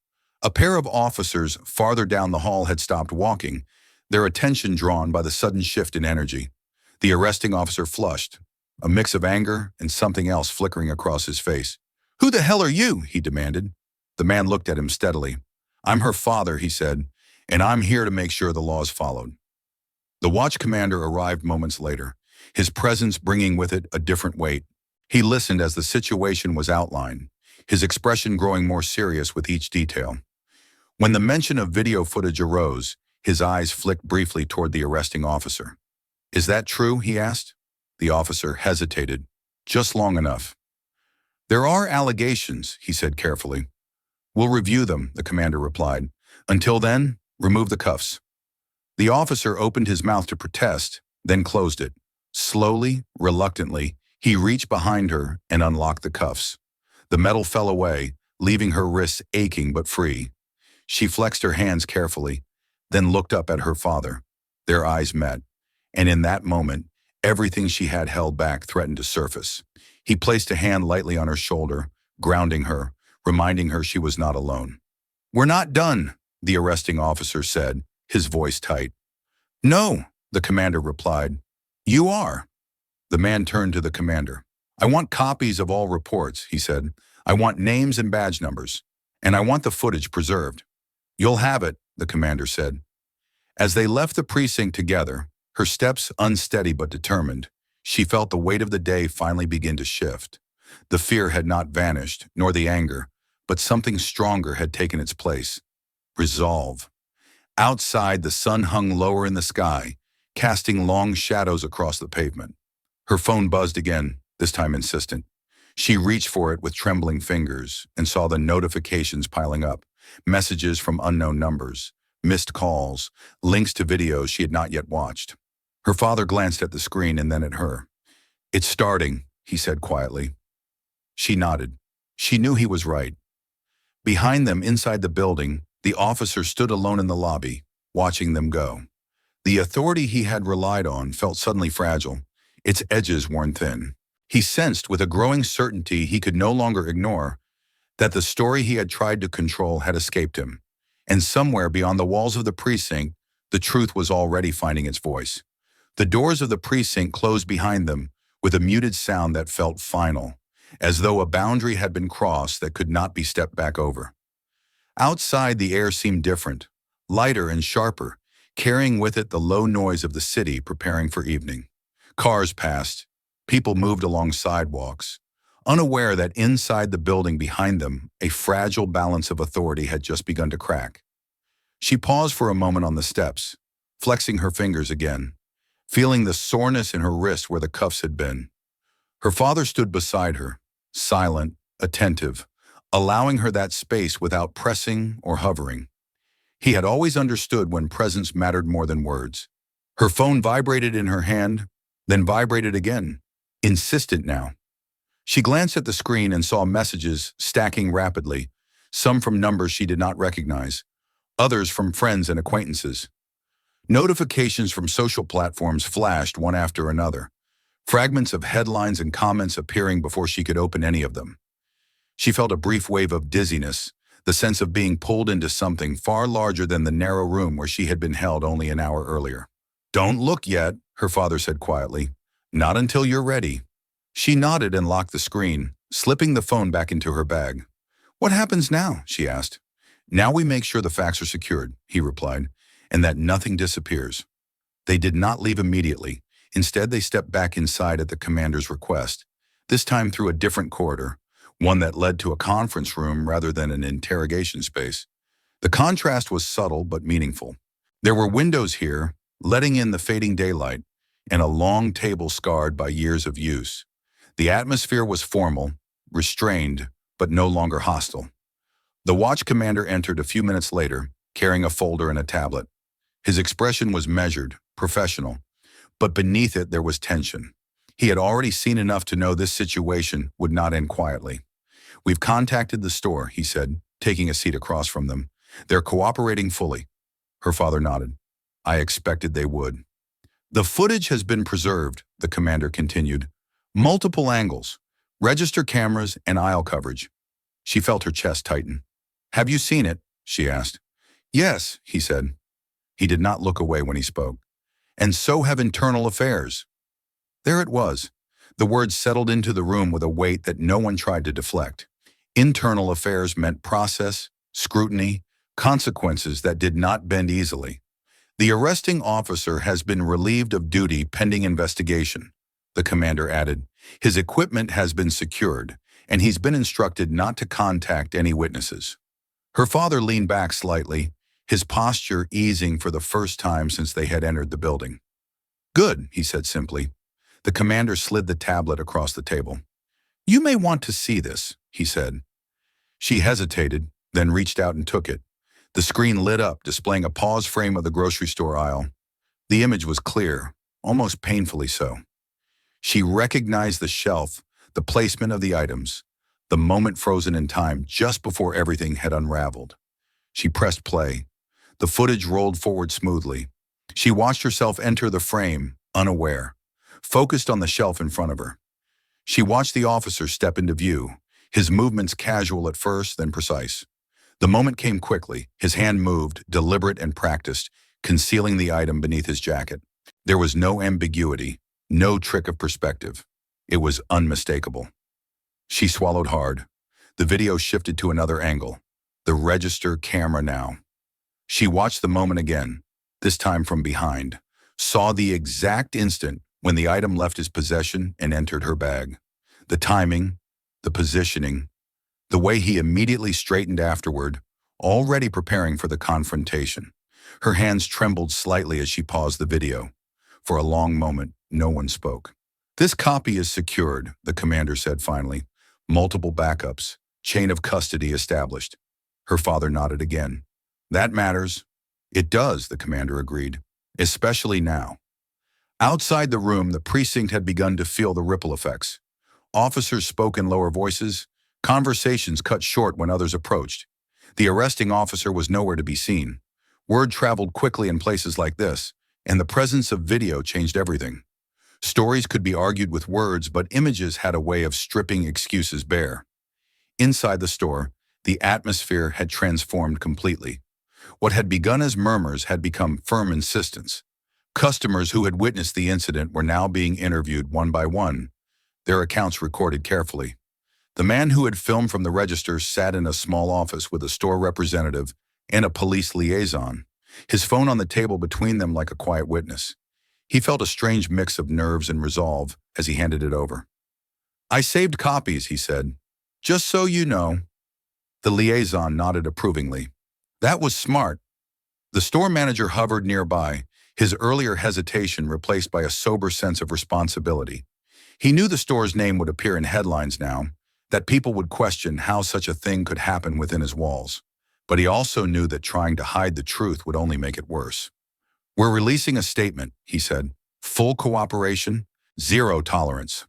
A pair of officers farther down the hall had stopped walking, their attention drawn by the sudden shift in energy. The arresting officer flushed, a mix of anger and something else flickering across his face. "Who the hell are you?" he demanded. The man looked at him steadily. "I'm her father," he said, "and I'm here to make sure the law is followed." The watch commander arrived moments later, his presence bringing with it a different weight. He listened as the situation was outlined, his expression growing more serious with each detail. When the mention of video footage arose, his eyes flicked briefly toward the arresting officer. "Is that true?" he asked. The officer hesitated, just long enough. "There are allegations," he said carefully. "We'll review them," the commander replied. "Until then, remove the cuffs." The officer opened his mouth to protest, then closed it. Slowly, reluctantly, he reached behind her and unlocked the cuffs. The metal fell away, leaving her wrists aching but free. She flexed her hands carefully, then looked up at her father. Their eyes met, and in that moment, everything she had held back threatened to surface. He placed a hand lightly on her shoulder, grounding her, reminding her she was not alone. "We're not done," the arresting officer said, his voice tight. "No," the commander replied. "You are." The man turned to the commander. "I want copies of all reports," he said. "I want names and badge numbers, and I want the footage preserved." "You'll have it," the commander said. As they left the precinct together, her steps unsteady but determined, she felt the weight of the day finally begin to shift. The fear had not vanished, nor the anger, but something stronger had taken its place. Resolve. Outside, the sun hung lower in the sky, casting long shadows across the pavement. Her phone buzzed again, this time insistent. She reached for it with trembling fingers and saw the notifications piling up, messages from unknown numbers, missed calls, links to videos she had not yet watched. Her father glanced at the screen and then at her. "It's starting," he said quietly. She nodded. She knew he was right. Behind them, inside the building, the officer stood alone in the lobby, watching them go. The authority he had relied on felt suddenly fragile, its edges worn thin. He sensed with a growing certainty he could no longer ignore that the story he had tried to control had escaped him, and somewhere beyond the walls of the precinct, the truth was already finding its voice. The doors of the precinct closed behind them with a muted sound that felt final, as though a boundary had been crossed that could not be stepped back over. Outside, the air seemed different, lighter and sharper, carrying with it the low noise of the city preparing for evening. Cars passed. People moved along sidewalks, unaware that inside the building behind them, a fragile balance of authority had just begun to crack. She paused for a moment on the steps, flexing her fingers again, feeling the soreness in her wrist where the cuffs had been. Her father stood beside her, silent, attentive, allowing her that space without pressing or hovering. He had always understood when presence mattered more than words. Her phone vibrated in her hand, then vibrated again, insistent now. She glanced at the screen and saw messages stacking rapidly, some from numbers she did not recognize, others from friends and acquaintances. Notifications from social platforms flashed one after another, fragments of headlines and comments appearing before she could open any of them. She felt a brief wave of dizziness, the sense of being pulled into something far larger than the narrow room where she had been held only an hour earlier. "Don't look yet," her father said quietly. "Not until you're ready." She nodded and locked the screen, slipping the phone back into her bag. "What happens now?" she asked. "Now we make sure the facts are secured," he replied, "and that nothing disappears." They did not leave immediately. Instead, they stepped back inside at the commander's request, this time through a different corridor, one that led to a conference room rather than an interrogation space. The contrast was subtle but meaningful. There were windows here, letting in the fading daylight, and a long table scarred by years of use. The atmosphere was formal, restrained, but no longer hostile. The watch commander entered a few minutes later, carrying a folder and a tablet. His expression was measured, professional, but beneath it there was tension. He had already seen enough to know this situation would not end quietly. "We've contacted the store," he said, taking a seat across from them. "They're cooperating fully." Her father nodded. "I expected they would." "The footage has been preserved," the commander continued. "Multiple angles, register cameras, and aisle coverage." She felt her chest tighten. "Have you seen it?" she asked. "Yes," he said. He did not look away when he spoke. "And so have internal affairs." There it was. The words settled into the room with a weight that no one tried to deflect. Internal affairs meant process, scrutiny, consequences that did not bend easily. "The arresting officer has been relieved of duty pending investigation," the commander added. "His equipment has been secured, and he's been instructed not to contact any witnesses." Her father leaned back slightly, his posture easing for the first time since they had entered the building. "Good," he said simply. The commander slid the tablet across the table. "You may want to see this," he said. She hesitated, then reached out and took it. The screen lit up, displaying a pause frame of the grocery store aisle. The image was clear, almost painfully so. She recognized the shelf, the placement of the items, the moment frozen in time just before everything had unraveled. She pressed play. The footage rolled forward smoothly. She watched herself enter the frame, unaware, focused on the shelf in front of her. She watched the officer step into view, his movements casual at first, then precise. The moment came quickly. His hand moved, deliberate and practiced, concealing the item beneath his jacket. There was no ambiguity, no trick of perspective. It was unmistakable. She swallowed hard. The video shifted to another angle. The register camera now. She watched the moment again, this time from behind, saw the exact instant when the item left his possession and entered her bag. The timing, the positioning, the way he immediately straightened afterward, already preparing for the confrontation. Her hands trembled slightly as she paused the video. For a long moment, no one spoke. "This copy is secured," the commander said finally. "Multiple backups, chain of custody established." Her father nodded again. "That matters." "It does," the commander agreed, "especially now." Outside the room, the precinct had begun to feel the ripple effects. Officers spoke in lower voices, conversations cut short when others approached. The arresting officer was nowhere to be seen. Word traveled quickly in places like this, and the presence of video changed everything. Stories could be argued with words, but images had a way of stripping excuses bare. Inside the store, the atmosphere had transformed completely. What had begun as murmurs had become firm insistence. Customers who had witnessed the incident were now being interviewed one by one, their accounts recorded carefully. The man who had filmed from the register sat in a small office with a store representative and a police liaison, his phone on the table between them like a quiet witness. He felt a strange mix of nerves and resolve as he handed it over. "I saved copies," he said. "Just so you know." The liaison nodded approvingly. "That was smart." The store manager hovered nearby, his earlier hesitation replaced by a sober sense of responsibility. He knew the store's name would appear in headlines now, that people would question how such a thing could happen within his walls. But he also knew that trying to hide the truth would only make it worse. "We're releasing a statement," he said. "Full cooperation, zero tolerance."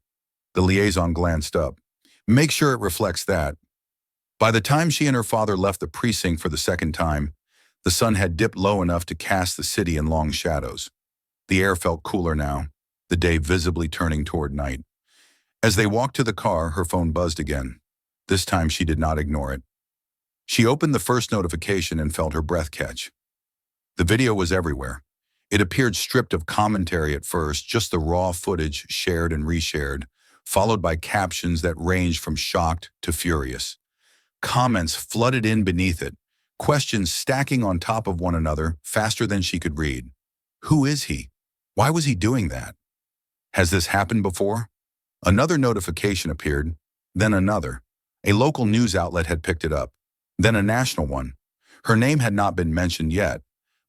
The liaison glanced up. "Make sure it reflects that." By the time she and her father left the precinct for the second time, the sun had dipped low enough to cast the city in long shadows. The air felt cooler now, the day visibly turning toward night. As they walked to the car, her phone buzzed again. This time she did not ignore it. She opened the first notification and felt her breath catch. The video was everywhere. It appeared stripped of commentary at first, just the raw footage shared and reshared, followed by captions that ranged from shocked to furious. Comments flooded in beneath it, questions stacking on top of one another faster than she could read. Who is he? Why was he doing that? Has this happened before? Another notification appeared, then another. A local news outlet had picked it up, then a national one. Her name had not been mentioned yet,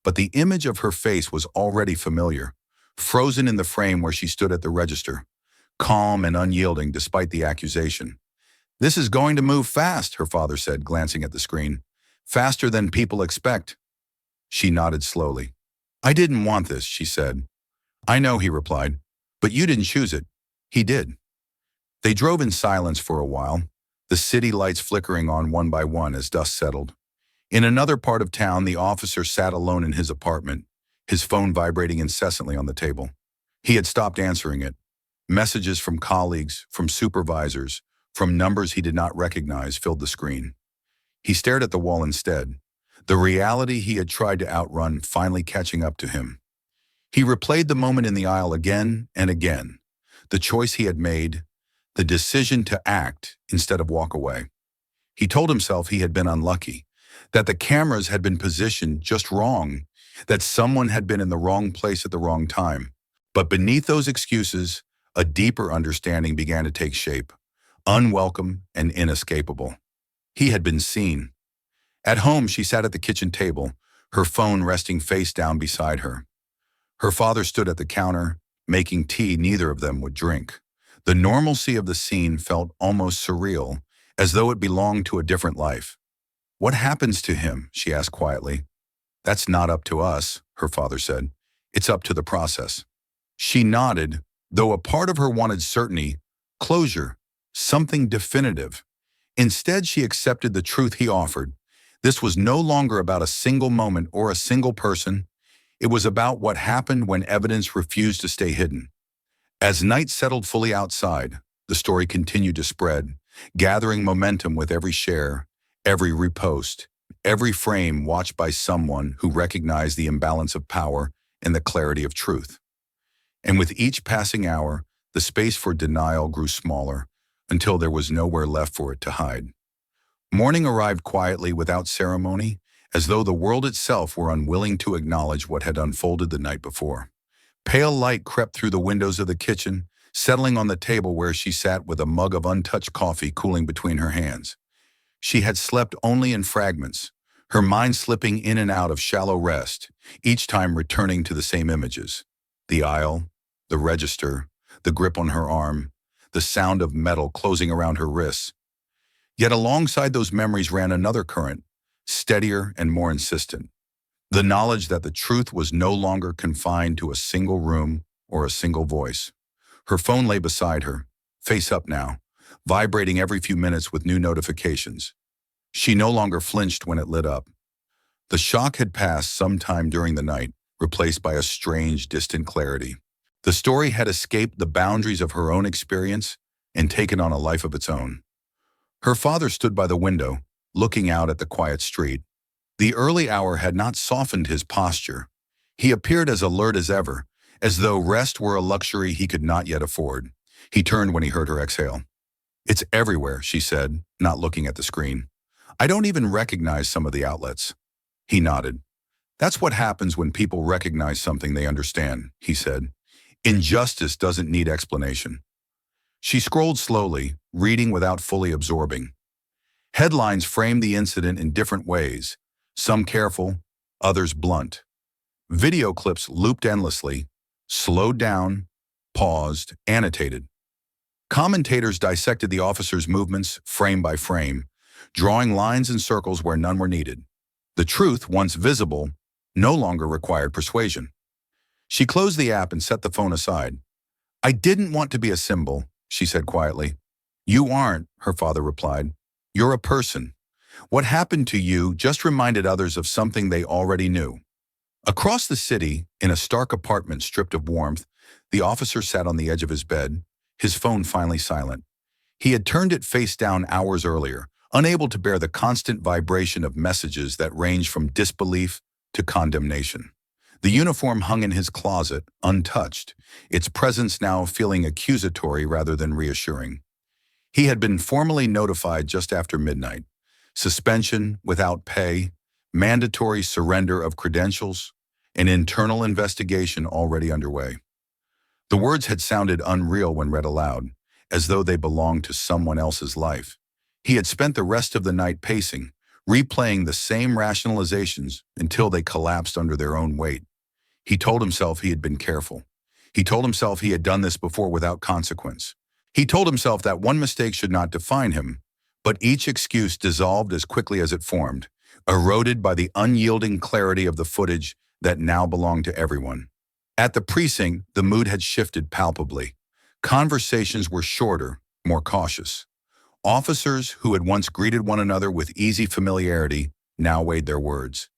but the image of her face was already familiar, frozen in the frame where she stood at the register, calm and unyielding despite the accusation. "This is going to move fast," her father said, glancing at the screen. "Faster than people expect." She nodded slowly. "I didn't want this," she said. "I know," he replied, "but you didn't choose it. He did." They drove in silence for a while, the city lights flickering on one by one as dust settled. In another part of town, the officer sat alone in his apartment, his phone vibrating incessantly on the table. He had stopped answering it. Messages from colleagues, from supervisors, from numbers he did not recognize filled the screen. He stared at the wall instead, the reality he had tried to outrun finally catching up to him. He replayed the moment in the aisle again and again, the choice he had made, the decision to act instead of walk away. He told himself he had been unlucky, that the cameras had been positioned just wrong, that someone had been in the wrong place at the wrong time. But beneath those excuses, a deeper understanding began to take shape, unwelcome and inescapable. He had been seen. At home, she sat at the kitchen table, her phone resting face down beside her. Her father stood at the counter, making tea neither of them would drink. The normalcy of the scene felt almost surreal, as though it belonged to a different life. "What happens to him?" she asked quietly. "That's not up to us," her father said. "It's up to the process." She nodded, though a part of her wanted certainty, closure, something definitive. Instead, she accepted the truth he offered. This was no longer about a single moment or a single person. It was about what happened when evidence refused to stay hidden. As night settled fully outside, the story continued to spread, gathering momentum with every share, every repost, every frame watched by someone who recognized the imbalance of power and the clarity of truth. And with each passing hour, the space for denial grew smaller, until there was nowhere left for it to hide. Morning arrived quietly without ceremony, as though the world itself were unwilling to acknowledge what had unfolded the night before. Pale light crept through the windows of the kitchen, settling on the table where she sat with a mug of untouched coffee cooling between her hands. She had slept only in fragments, her mind slipping in and out of shallow rest, each time returning to the same images. The aisle, the register, the grip on her arm, the sound of metal closing around her wrists. Yet alongside those memories ran another current, steadier and more insistent. The knowledge that the truth was no longer confined to a single room or a single voice. Her phone lay beside her, face up now, vibrating every few minutes with new notifications. She no longer flinched when it lit up. The shock had passed sometime during the night, replaced by a strange, distant clarity. The story had escaped the boundaries of her own experience and taken on a life of its own. Her father stood by the window, looking out at the quiet street. The early hour had not softened his posture. He appeared as alert as ever, as though rest were a luxury he could not yet afford. He turned when he heard her exhale. "It's everywhere," she said, not looking at the screen. "I don't even recognize some of the outlets." He nodded. That's what happens when people recognize something they understand, he said. Injustice doesn't need explanation. She scrolled slowly, reading without fully absorbing. Headlines framed the incident in different ways, some careful, others blunt. Video clips looped endlessly, slowed down, paused, annotated. Commentators dissected the officer's movements frame by frame, drawing lines and circles where none were needed. The truth, once visible, no longer required persuasion. She closed the app and set the phone aside. "I didn't want to be a symbol," she said quietly. "You aren't," her father replied. "You're a person. What happened to you just reminded others of something they already knew." Across the city, in a stark apartment stripped of warmth, the officer sat on the edge of his bed, his phone finally silent. He had turned it face down hours earlier, unable to bear the constant vibration of messages that ranged from disbelief to condemnation. The uniform hung in his closet, untouched, its presence now feeling accusatory rather than reassuring. He had been formally notified just after midnight. Suspension without pay, mandatory surrender of credentials, an internal investigation already underway. The words had sounded unreal when read aloud, as though they belonged to someone else's life. He had spent the rest of the night pacing, replaying the same rationalizations until they collapsed under their own weight. He told himself he had been careful. He told himself he had done this before without consequence. He told himself that one mistake should not define him, but each excuse dissolved as quickly as it formed, eroded by the unyielding clarity of the footage that now belonged to everyone. At the precinct, the mood had shifted palpably. Conversations were shorter, more cautious. Officers who had once greeted one another with easy familiarity now weighed their words.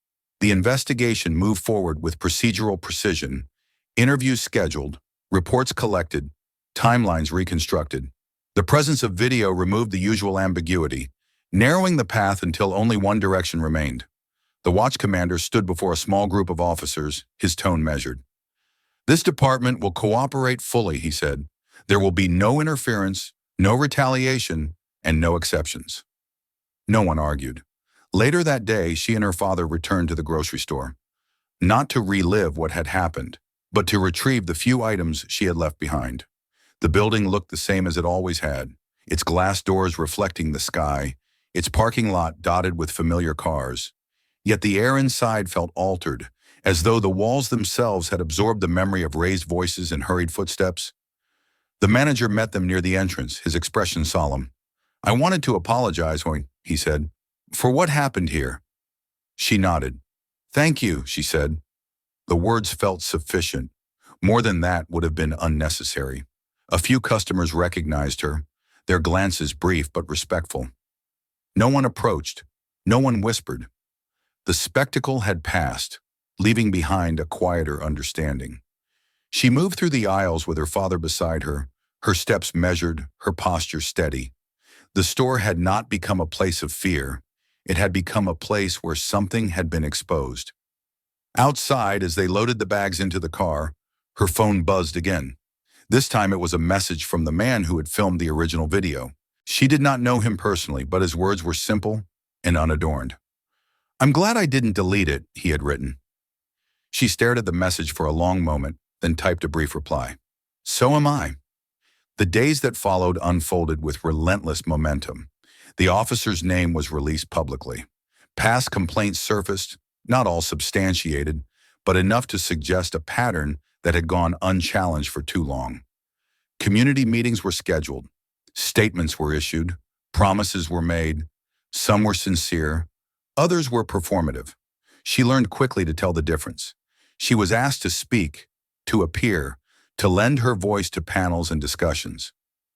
The investigation moved forward with procedural precision, interviews scheduled, reports collected, timelines reconstructed. The presence of video removed the usual ambiguity, narrowing the path until only one direction remained. The watch commander stood before a small group of officers, his tone measured. "This department will cooperate fully," he said. "There will be no interference, no retaliation, and no exceptions." No one argued. Later that day, she and her father returned to the grocery store. Not to relive what had happened, but to retrieve the few items she had left behind. The building looked the same as it always had, its glass doors reflecting the sky, its parking lot dotted with familiar cars. Yet the air inside felt altered, as though the walls themselves had absorbed the memory of raised voices and hurried footsteps. The manager met them near the entrance, his expression solemn. "I wanted to apologize," he said, "for what happened here." She nodded. "Thank you," she said. The words felt sufficient. More than that would have been unnecessary. A few customers recognized her, their glances brief but respectful. No one approached. No one whispered. The spectacle had passed, leaving behind a quieter understanding. She moved through the aisles with her father beside her, her steps measured, her posture steady. The store had not become a place of fear. It had become a place where something had been exposed. Outside, as they loaded the bags into the car, her phone buzzed again. This time it was a message from the man who had filmed the original video. She did not know him personally, but his words were simple and unadorned. "I'm glad I didn't delete it," he had written. She stared at the message for a long moment, then typed a brief reply. "So am I." The days that followed unfolded with relentless momentum. The officer's name was released publicly. Past complaints surfaced, not all substantiated, but enough to suggest a pattern that had gone unchallenged for too long. Community meetings were scheduled. Statements were issued. Promises were made. Some were sincere. Others were performative. She learned quickly to tell the difference. She was asked to speak, to appear, to lend her voice to panels and discussions.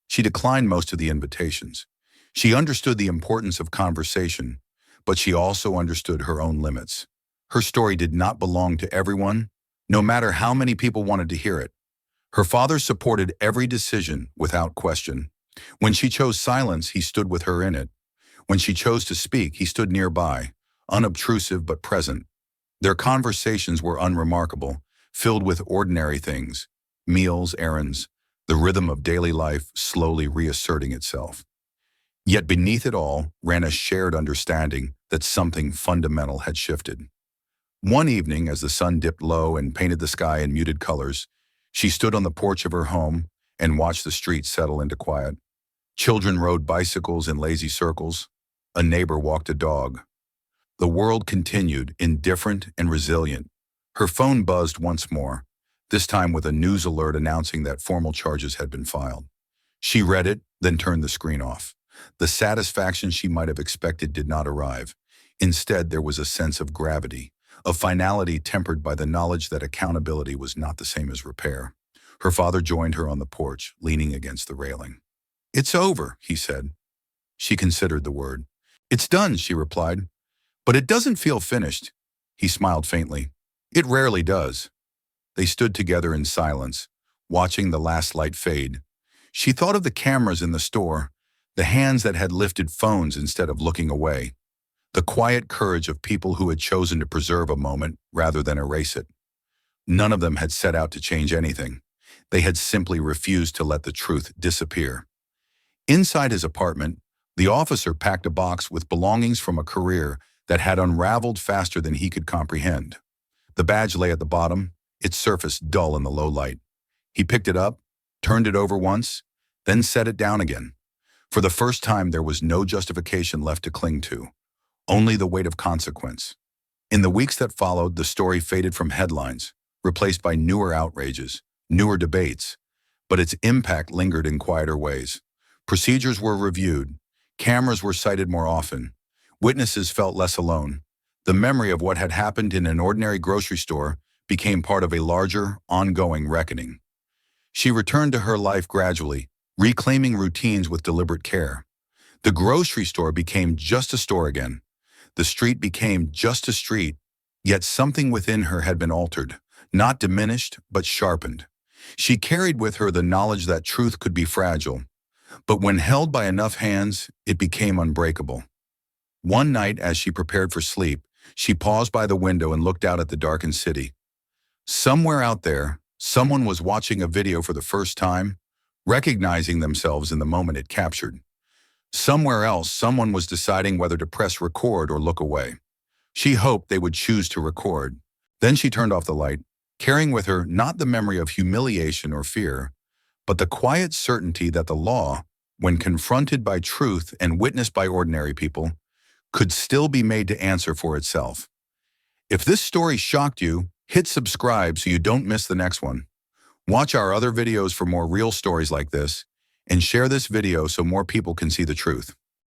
She declined most of the invitations. She understood the importance of conversation, but she also understood her own limits. Her story did not belong to everyone, no matter how many people wanted to hear it. Her father supported every decision without question. When she chose silence, he stood with her in it. When she chose to speak, he stood nearby, unobtrusive but present. Their conversations were unremarkable, filled with ordinary things, meals, errands, the rhythm of daily life slowly reasserting itself. Yet beneath it all ran a shared understanding that something fundamental had shifted. One evening, as the sun dipped low and painted the sky in muted colors, she stood on the porch of her home and watched the streets settle into quiet. Children rode bicycles in lazy circles. A neighbor walked a dog. The world continued, indifferent and resilient. Her phone buzzed once more, this time with a news alert announcing that formal charges had been filed. She read it, then turned the screen off. The satisfaction she might have expected did not arrive. Instead, there was a sense of gravity, of finality tempered by the knowledge that accountability was not the same as repair. Her father joined her on the porch, leaning against the railing. "It's over," he said. She considered the word. "It's done," she replied. "But it doesn't feel finished." He smiled faintly. "It rarely does." They stood together in silence, watching the last light fade. She thought of the cameras in the store, the hands that had lifted phones instead of looking away, the quiet courage of people who had chosen to preserve a moment rather than erase it. None of them had set out to change anything. They had simply refused to let the truth disappear. Inside his apartment, the officer packed a box with belongings from a career that had unraveled faster than he could comprehend. The badge lay at the bottom, its surface dull in the low light. He picked it up, turned it over once, then set it down again. For the first time, there was no justification left to cling to, only the weight of consequence. In the weeks that followed, the story faded from headlines, replaced by newer outrages, newer debates, but its impact lingered in quieter ways. Procedures were reviewed, cameras were cited more often, witnesses felt less alone. The memory of what had happened in an ordinary grocery store became part of a larger, ongoing reckoning. She returned to her life gradually, reclaiming routines with deliberate care. The grocery store became just a store again. The street became just a street, yet something within her had been altered, not diminished, but sharpened. She carried with her the knowledge that truth could be fragile, but when held by enough hands, it became unbreakable. One night, as she prepared for sleep, she paused by the window and looked out at the darkened city. Somewhere out there, someone was watching a video for the first time, recognizing themselves in the moment it captured. Somewhere else, someone was deciding whether to press record or look away. She hoped they would choose to record. Then she turned off the light, carrying with her not the memory of humiliation or fear, but the quiet certainty that the law, when confronted by truth and witnessed by ordinary people, could still be made to answer for itself. If this story shocked you, hit subscribe so you don't miss the next one. Watch our other videos for more real stories like this, and share this video so more people can see the truth.